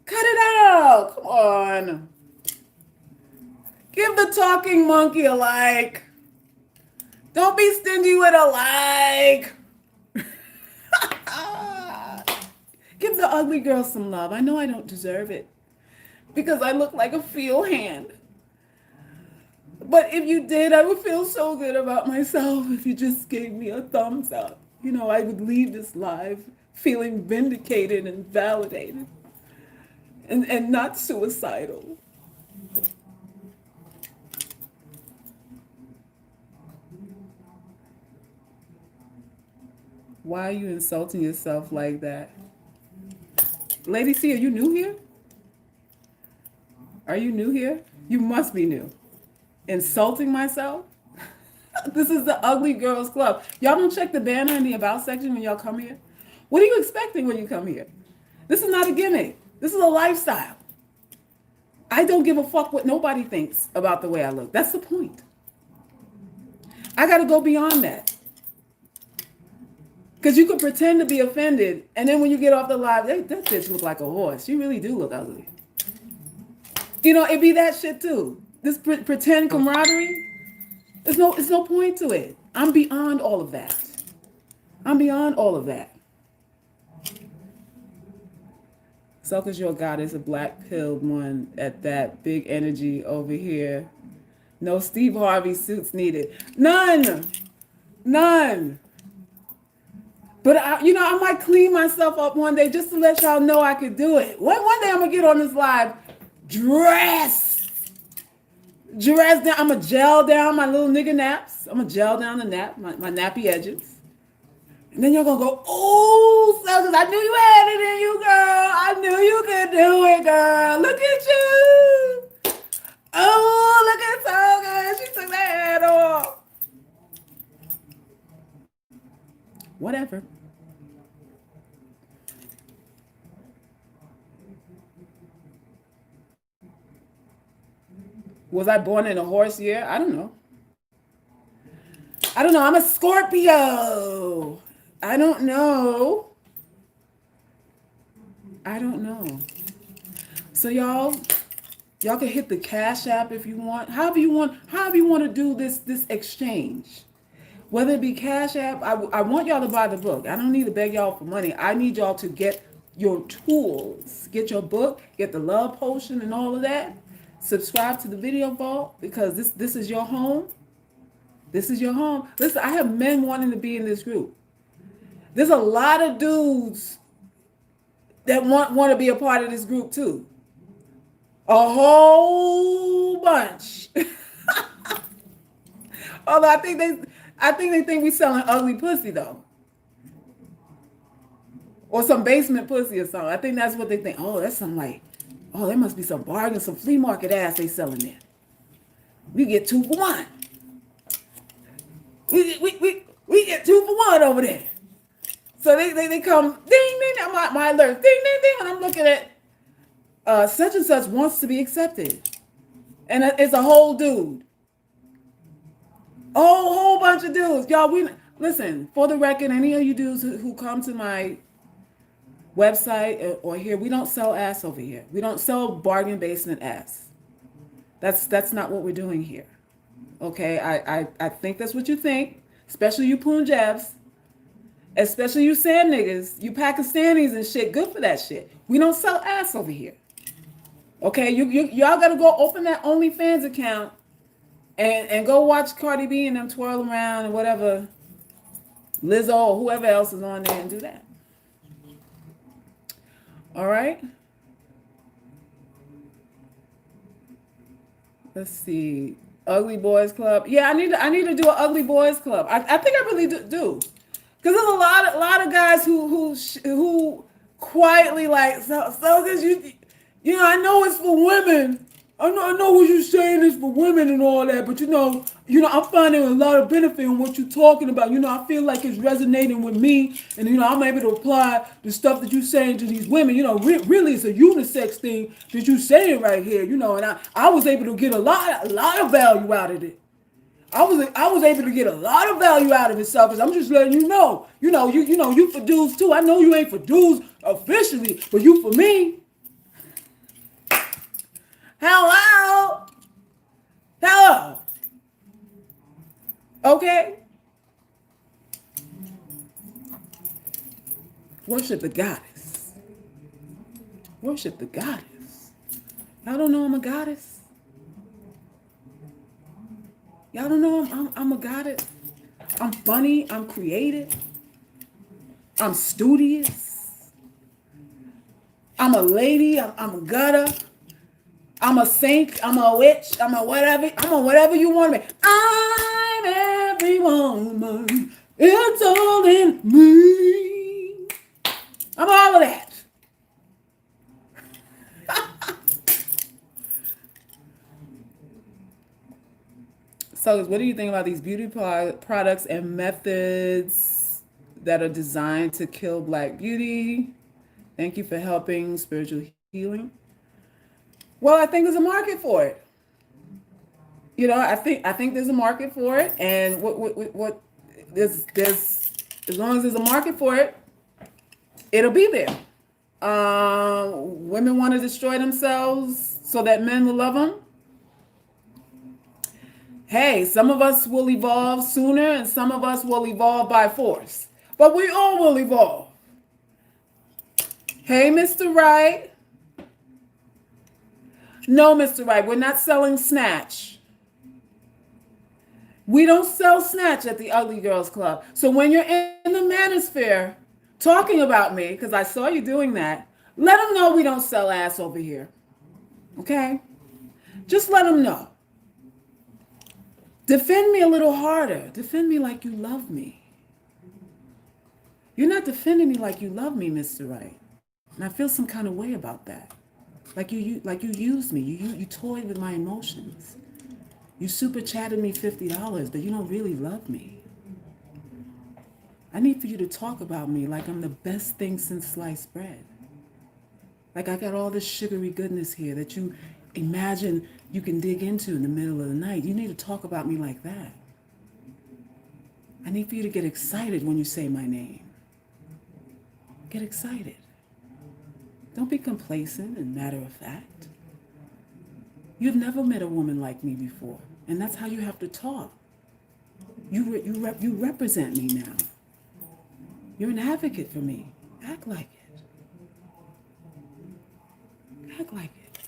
Cut it out. Come on. Give the talking monkey a like. Don't be stingy with a like. Give the ugly girl some love. I know I don't deserve it because I look like a field hand. But if you did, I would feel so good about myself if you just gave me a thumbs up. You know, I would leave this live feeling vindicated and validated and not suicidal. Why are you insulting yourself like that? Lady C, are you new here? Are you new here? You must be new. Insulting myself? This is the Ugly Girls Club. Y'all don't check the banner in the About section when y'all come here? What are you expecting when you come here? This is not a gimmick. This is a lifestyle. I don't give a fuck what nobody thinks about the way I look. That's the point. I got to go beyond that. Because you could pretend to be offended, and then when you get off the live, that bitch look like a horse. You really do look ugly. You know, it be that shit too. This pretend camaraderie, there's no point to it. I'm beyond all of that. I'm beyond all of that. Selka's your goddess, a black-pilled one at that. Big energy over here. No Steve Harvey suits needed. None. But I might clean myself up one day just to let y'all know I could do it. One day I'm gonna get on this live dressed down. I'm gonna gel down my little nigga naps. I'm gonna gel down the nap, my nappy edges. And then you're gonna go, oh, Selkas, I knew you had it in you, girl. I knew you could do it, girl. Look at you. Oh, look at Selkas. She took that hat off. Whatever. Was I born in a horse year? I don't know. I'm a Scorpio. I don't know. So y'all can hit the Cash App if you want. However you want to do this exchange. Whether it be Cash App, I want y'all to buy the book. I don't need to beg y'all for money. I need y'all to get your tools. Get your book, get the love potion and all of that. Subscribe to the Video Vault because this is your home. This is your home. Listen, I have men wanting to be in this group. There's a lot of dudes that want to be a part of this group too. A whole bunch. Although I think they think we selling ugly pussy though, or some basement pussy or something. I think that's what they think. Oh, that's something like, oh, there must be some bargain, some flea market ass they selling there. We get 2 for 1. We get 2 for 1 over there. So they come ding ding, my alert ding ding ding, and I'm looking at such and such wants to be accepted, and it's a whole dude, whole bunch of dudes, y'all. We listen for the record. Any of you dudes who come to my website or here, we don't sell ass over here. We don't sell bargain basement ass. That's not what we're doing here. Okay, I think that's what you think, especially you Punjabs. Especially you Sam niggas, you Pakistanis and shit, good for that shit. We don't sell ass over here. Okay, y'all gotta go open that OnlyFans account and go watch Cardi B and them twirl around and whatever, Lizzo or whoever else is on there and do that. All right. Let's see. Ugly Boys Club. Yeah, I need to do an Ugly Boys Club. I think I really do. Because there's a lot of guys who quietly like so because you know I know it's for women. I know what you're saying is for women and all that, but you know I'm finding a lot of benefit in what you're talking about. You know I feel like it's resonating with me, and you know I'm able to apply the stuff that you're saying to these women. You know really it's a unisex thing that you're saying right here. You know, and I was able to get a lot of value out of it. I was able to get a lot of value out of it, because I'm just letting you know. You for dudes too. I know you ain't for dudes officially, but you for me. Hello. Okay. Worship the goddess. Worship the goddess. Y'all don't know I'm a goddess? Y'all don't know I'm a goddess? I'm funny. I'm creative. I'm studious. I'm a lady. I'm a gutter. I'm a saint. I'm a witch. I'm a whatever you want me. I'm every woman. It's all in me. I'm all of that. So, what do you think about these beauty products and methods that are designed to kill Black beauty? Thank you for helping spiritual healing. Well, I think there's a market for it. You know, I think there's a market for it, and what there's as long as there's a market for it, it'll be there. Women want to destroy themselves so that men will love them. Hey, some of us will evolve sooner and some of us will evolve by force. But we all will evolve. Hey, Mr. Right. No, Mr. Right, we're not selling snatch. We don't sell snatch at the Ugly Girls Club. So when you're in the manosphere talking about me, because I saw you doing that, let them know we don't sell ass over here. Okay? Just let them know. Defend me a little harder. Defend me like you love me. You're not defending me like you love me, Mr. Right. And I feel some kind of way about that. Like you used me. You toyed with my emotions. You super chatted me $50, but you don't really love me. I need for you to talk about me like I'm the best thing since sliced bread. Like I got all this sugary goodness here that you imagine you can dig into in the middle of the night. You need to talk about me like that. I need for you to get excited when you say my name. Get excited. Don't be complacent and matter of fact. You've never met a woman like me before, and that's how you have to talk. You represent me now. You're an advocate for me. Act like it. Act like it.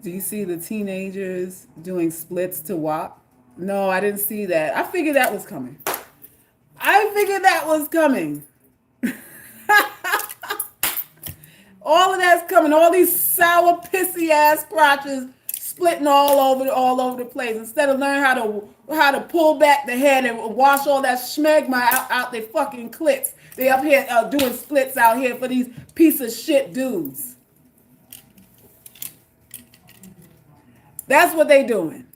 Do you see the teenagers doing splits to WAP? No, I didn't see that. I figured that was coming. All of that's coming. All these sour, pissy ass crotches splitting all over the place. Instead of learning how to pull back the head and wash all that schmegma out their fucking clits. They up here doing splits out here for these piece of shit dudes. That's what they doing.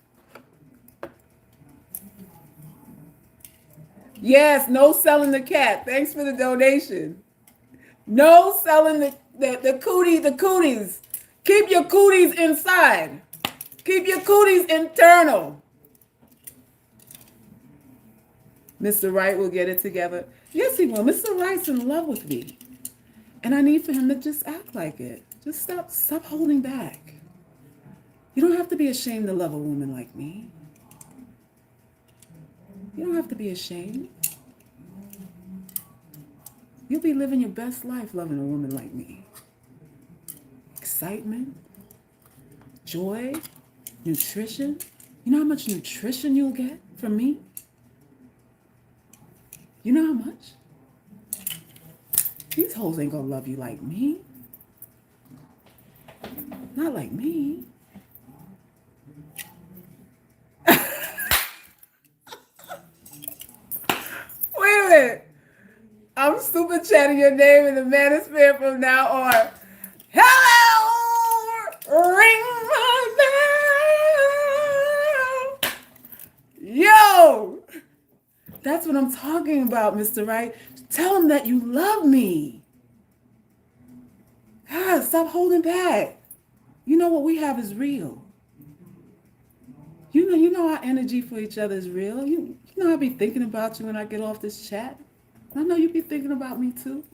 Yes, no selling the cat. Thanks for the donation. No selling the cooties. Keep your cooties inside. Keep your cooties internal. Mr. Wright will get it together. Yes, he will. Mr. Wright's in love with me. And I need for him to just act like it. Just stop holding back. You don't have to be ashamed to love a woman like me. You don't have to be ashamed. You'll be living your best life loving a woman like me. Excitement, joy, nutrition. You know how much nutrition you'll get from me? You know how much? These hoes ain't gonna love you like me. Not like me. Wait a minute. I'm super chatting your name in the manosphere from now on. Hello! Ring my bell! Yo! That's what I'm talking about, Mr. Wright. Tell him that you love me. God, stop holding back. You know what we have is real. You know our energy for each other is real. You know I'll be thinking about you when I get off this chat. I know you be thinking about me too.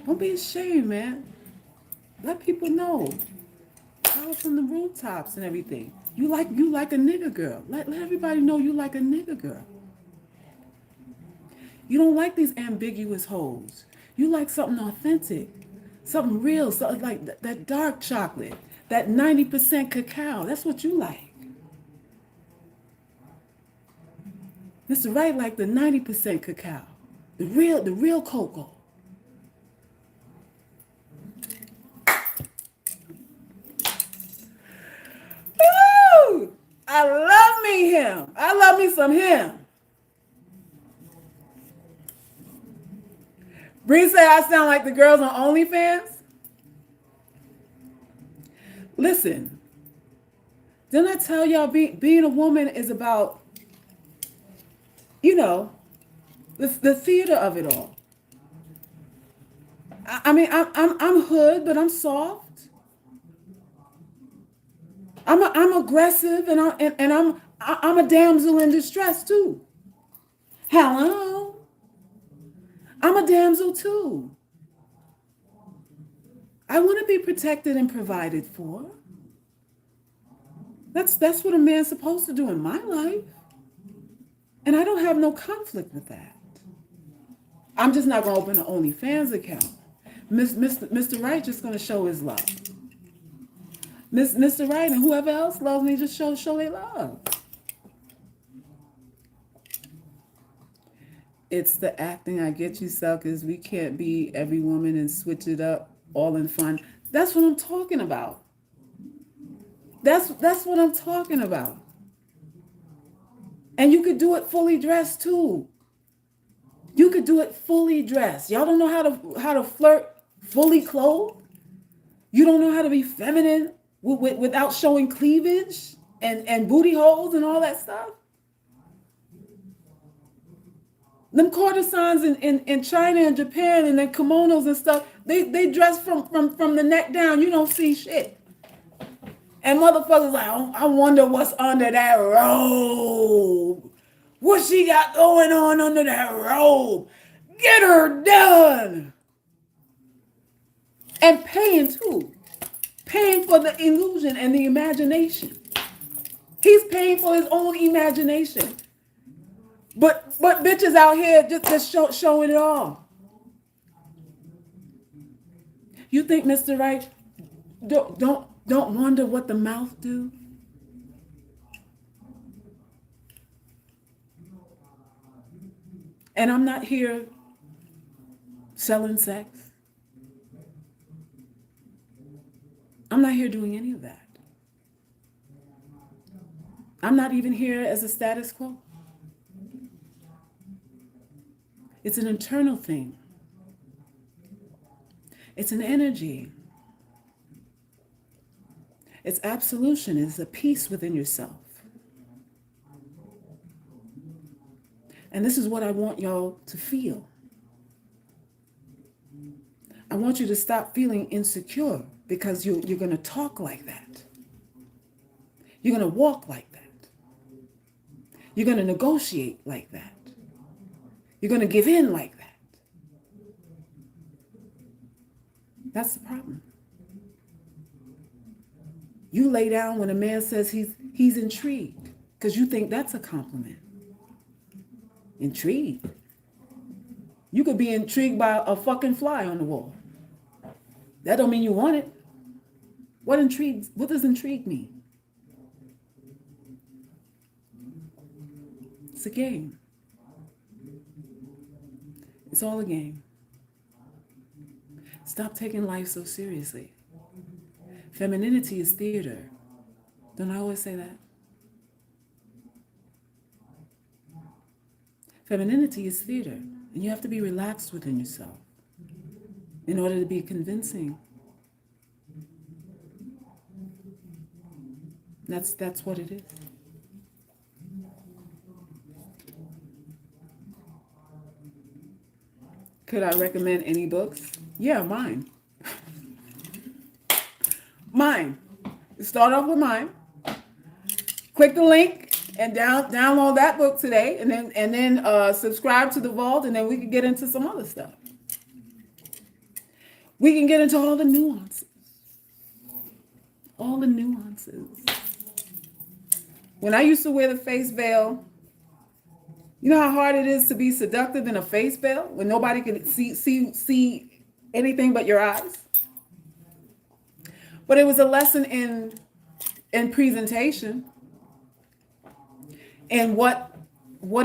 Don't be ashamed, man. Let people know. Tell from the rooftops and everything. You like a nigga girl. Let everybody know you like a nigga girl. You don't like these ambiguous hoes. You like something authentic, something real, something like that dark chocolate, that 90% cacao. That's what you like. Mr. Wright like the 90% cacao, the real cocoa. Woo! I love me him. I love me some him. Bree said I sound like the girls on OnlyFans. Listen, didn't I tell y'all being a woman is about, the theater of it all. I mean, I'm hood, but I'm soft. I'm aggressive, and I'm a damsel in distress too. Hello. I'm a damsel too. I want to be protected and provided for. That's what a man's supposed to do in my life. And I don't have no conflict with that. I'm just not going to open an OnlyFans account. Mr. Wright just going to show his love. Mr. Wright and whoever else loves me just show their love. It's the acting. I get you, suckers. We can't be every woman and switch it up all in fun. That's what I'm talking about. That's what I'm talking about. And you could do it fully dressed too. You could do it fully dressed. Y'all don't know how to flirt fully clothed? You don't know how to be feminine without showing cleavage and booty holes and all that stuff? Them courtesans in China and Japan and their kimonos and stuff, they dress from the neck down. You don't see shit. And motherfuckers like, oh, I wonder what's under that robe. What she got going on under that robe? Get her done. And paying too. Paying for the illusion and the imagination. He's paying for his own imagination. But bitches out here just showing it all. You think Mr. Wright don't wonder what the mouth do? And I'm not here selling sex. I'm not here doing any of that. I'm not even here as a status quo. It's an internal thing. It's an energy. It's absolution. It's a peace within yourself. And this is what I want y'all to feel. I want you to stop feeling insecure because you're going to talk like that. You're going to walk like that. You're going to negotiate like that. You're going to give in like that. That's the problem. You lay down when a man says he's intrigued because you think that's a compliment. Intrigued. You could be intrigued by a fucking fly on the wall. That don't mean you want it. What does intrigue mean? It's a game. It's all a game. Stop taking life so seriously. Femininity is theater. Don't I always say that? Femininity is theater, and you have to be relaxed within yourself in order to be convincing. That's what it is. Could I recommend any books? Yeah, mine. Mine. Start off with mine. Click the link and download that book today, and then subscribe to the vault, and then we can get into some other stuff. We can get into all the nuances. All the nuances. When I used to wear the face veil, you know how hard it is to be seductive in a face veil when nobody can see anything but your eyes? But it was a lesson in presentation and what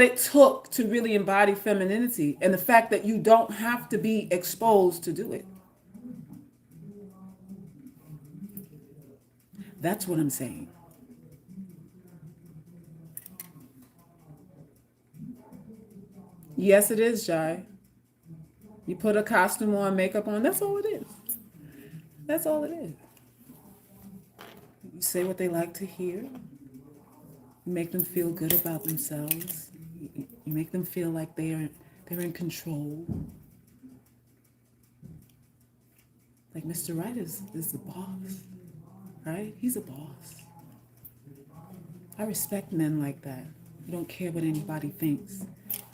it took to really embody femininity and the fact that you don't have to be exposed to do it. That's what I'm saying. Yes, it is, Jai. You put a costume on, makeup on, that's all it is. That's all it is. You say what they like to hear. You make them feel good about themselves. You make them feel like they're in control. Like Mr. Right is the boss, right? He's a boss. I respect men like that. You don't care what anybody thinks.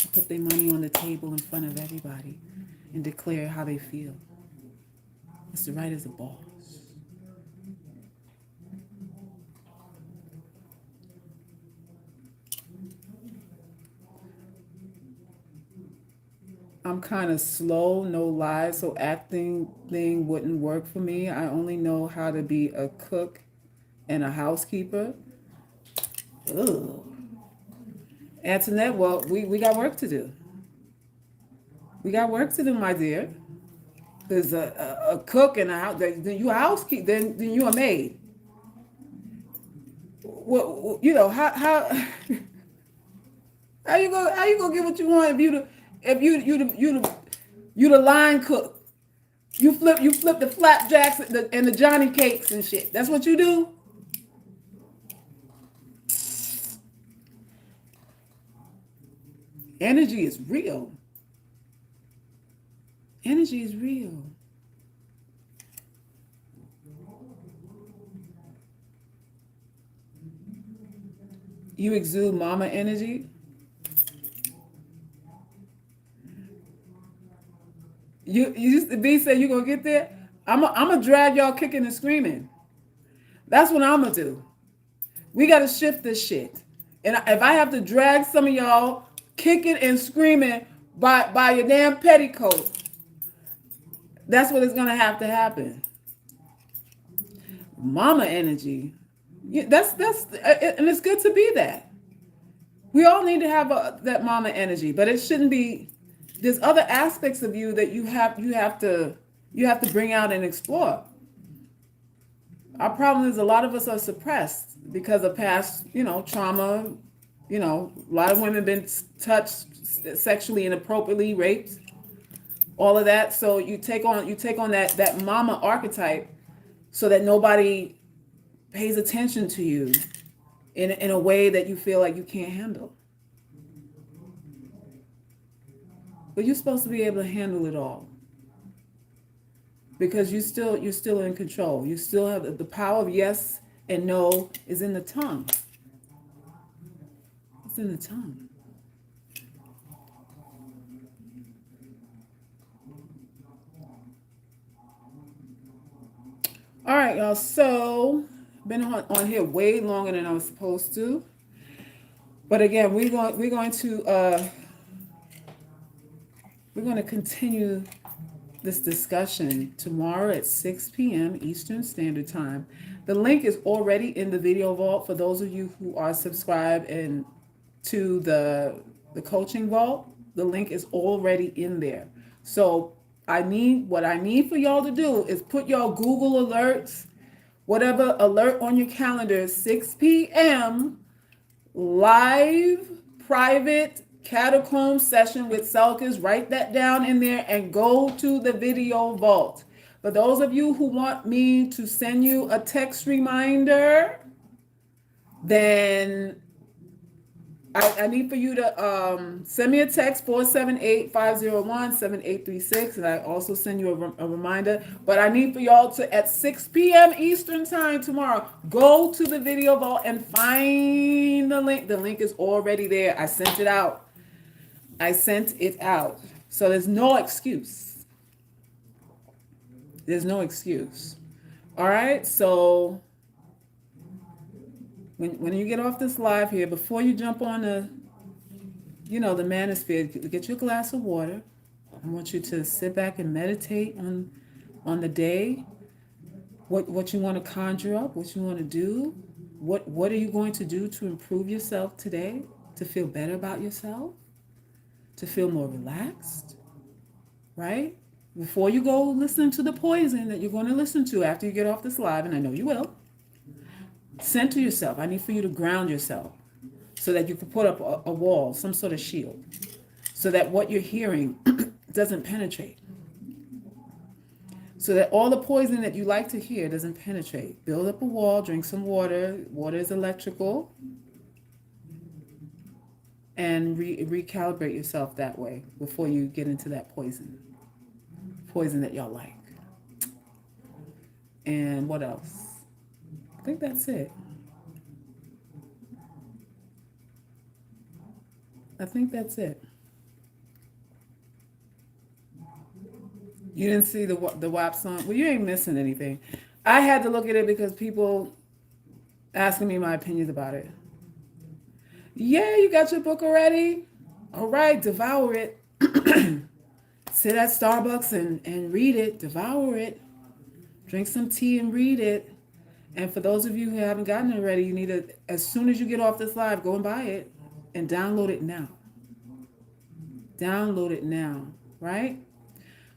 You put their money on the table in front of everybody and declare how they feel. Mr. Right is a boss. I'm kind of slow, no lies, so acting thing wouldn't work for me. I only know how to be a cook and a housekeeper. Ugh. Antoinette, well, we got work to do. We got work to do, my dear. There's a cook and a house. Then you a housekeeper. Then you a maid. Well, you know how how you gonna get what you want if you the line cook. You flip the flapjacks and the Johnny cakes and shit. That's what you do. Energy is real. Energy is real. You exude mama energy. You used to be say you gonna get there. I'm gonna drag y'all kicking and screaming. That's what I'm gonna do. We gotta shift this shit. And if I have to drag some of y'all kicking and screaming by your damn petticoat, that's what is gonna have to happen. Mama energy. Yeah, that's and it's good to be that. We all need to have that mama energy, but it shouldn't be. There's other aspects of you that you have to bring out and explore. Our problem is a lot of us are suppressed because of past, trauma. A lot of women been touched sexually inappropriately, raped, all of that. So you take on that mama archetype so that nobody pays attention to you in a way that you feel like you can't handle. But you're supposed to be able to handle it all because you're still in control. You still have the power of yes and no is in the tongue. It's in the tongue. All right, y'all. So been on here way longer than I was supposed to. But again, we're going to continue this discussion tomorrow at 6 p.m. Eastern Standard Time. The link is already in the video vault for those of you who are subscribed and to the coaching vault. The link is already in there. So what I need for y'all to do is put y'all Google alerts, whatever alert on your calendar, 6 p.m. live private catacomb session with Selkis. Write that down in there and go to the video vault. For those of you who want me to send you a text reminder, then I need for you to send me a text 478-501-7836, and I also send you a reminder. But I need for y'all to, at 6 p.m. Eastern Time tomorrow, go to the video vault and find the link. The link is already there. I sent it out. So there's no excuse. There's no excuse. All right. So when you get off this live here, before you jump on the manosphere, get your glass of water. I want you to sit back and meditate on the day, what you want to conjure up, what you want to do, what are you going to do to improve yourself today, to feel better about yourself, to feel more relaxed, right? Before you go listening to the poison that you're going to listen to after you get off this live, and I know you will, center yourself. I need for you to ground yourself so that you can put up a wall, some sort of shield, so that what you're hearing doesn't penetrate. So that all the poison that you like to hear doesn't penetrate. Build up a wall, drink some water. Water is electrical. And recalibrate yourself that way before you get into that poison that y'all like. And what else? I think that's it. You didn't see the WAP song? Well, you ain't missing anything. I had to look at it because people asking me my opinions about it. Yeah, you got your book already? All right, devour it. Sit at Starbucks and read it. Devour it. Drink some tea and read it. And for those of you who haven't gotten it already, you need to, as soon as you get off this live, go and buy it and download it now. Download it now, right?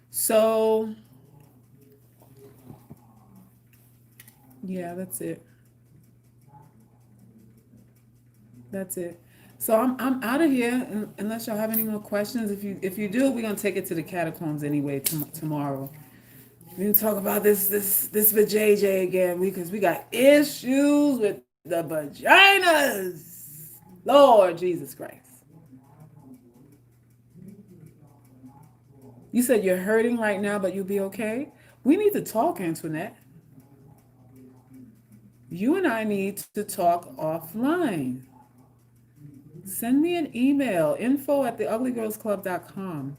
So, yeah, that's it. So I'm out of here unless y'all have any more questions. If you do, we're gonna take it to the catacombs anyway tomorrow. We're gonna talk about this vajayjay again because we got issues with the vaginas. Lord Jesus Christ. You said you're hurting right now, but you'll be okay. We need to talk, Antoinette. You and I need to talk offline. Send me an email, info@theuglygirlsclub.com.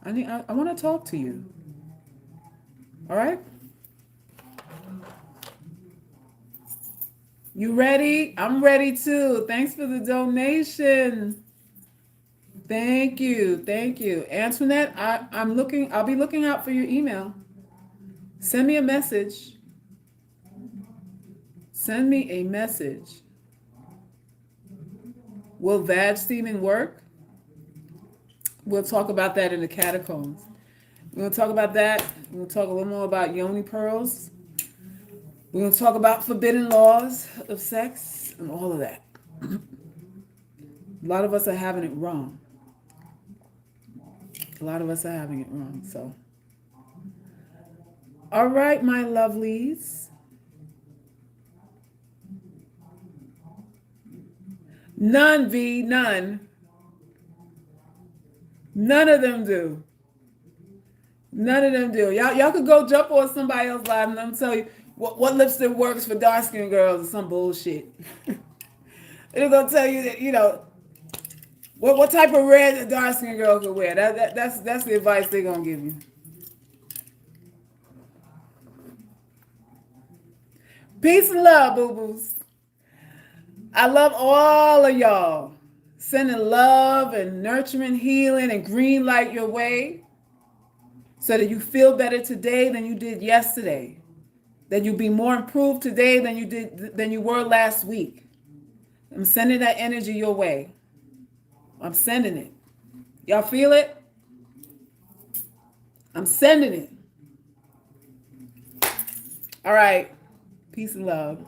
I want to talk to you. All right? You ready? I'm ready too. Thanks for the donation. Thank you. Antoinette, I'll be looking out for your email. Send me a message. Will vag steaming work? We'll talk about that in the catacombs. We'll talk about that. We'll talk a little more about yoni pearls We're going to talk about forbidden laws of sex and all of that. A lot of us are having it wrong. A lot of us are having it wrong. So, all right, my lovelies. None, V, none. None of them do. None of them do. Y'all could go jump on somebody else's live and let them tell you what lipstick works for dark skinned girls or some bullshit. They're gonna tell you that, what type of red a dark skinned girl could wear. That's the advice they're gonna give you. Peace and love, boo-boos. I love all of y'all. Sending love and nurturing, healing, and green light your way so that you feel better today than you did yesterday. That you be more improved today than you were last week. I'm sending that energy your way. I'm sending it. Y'all feel it? I'm sending it. All right. Peace and love.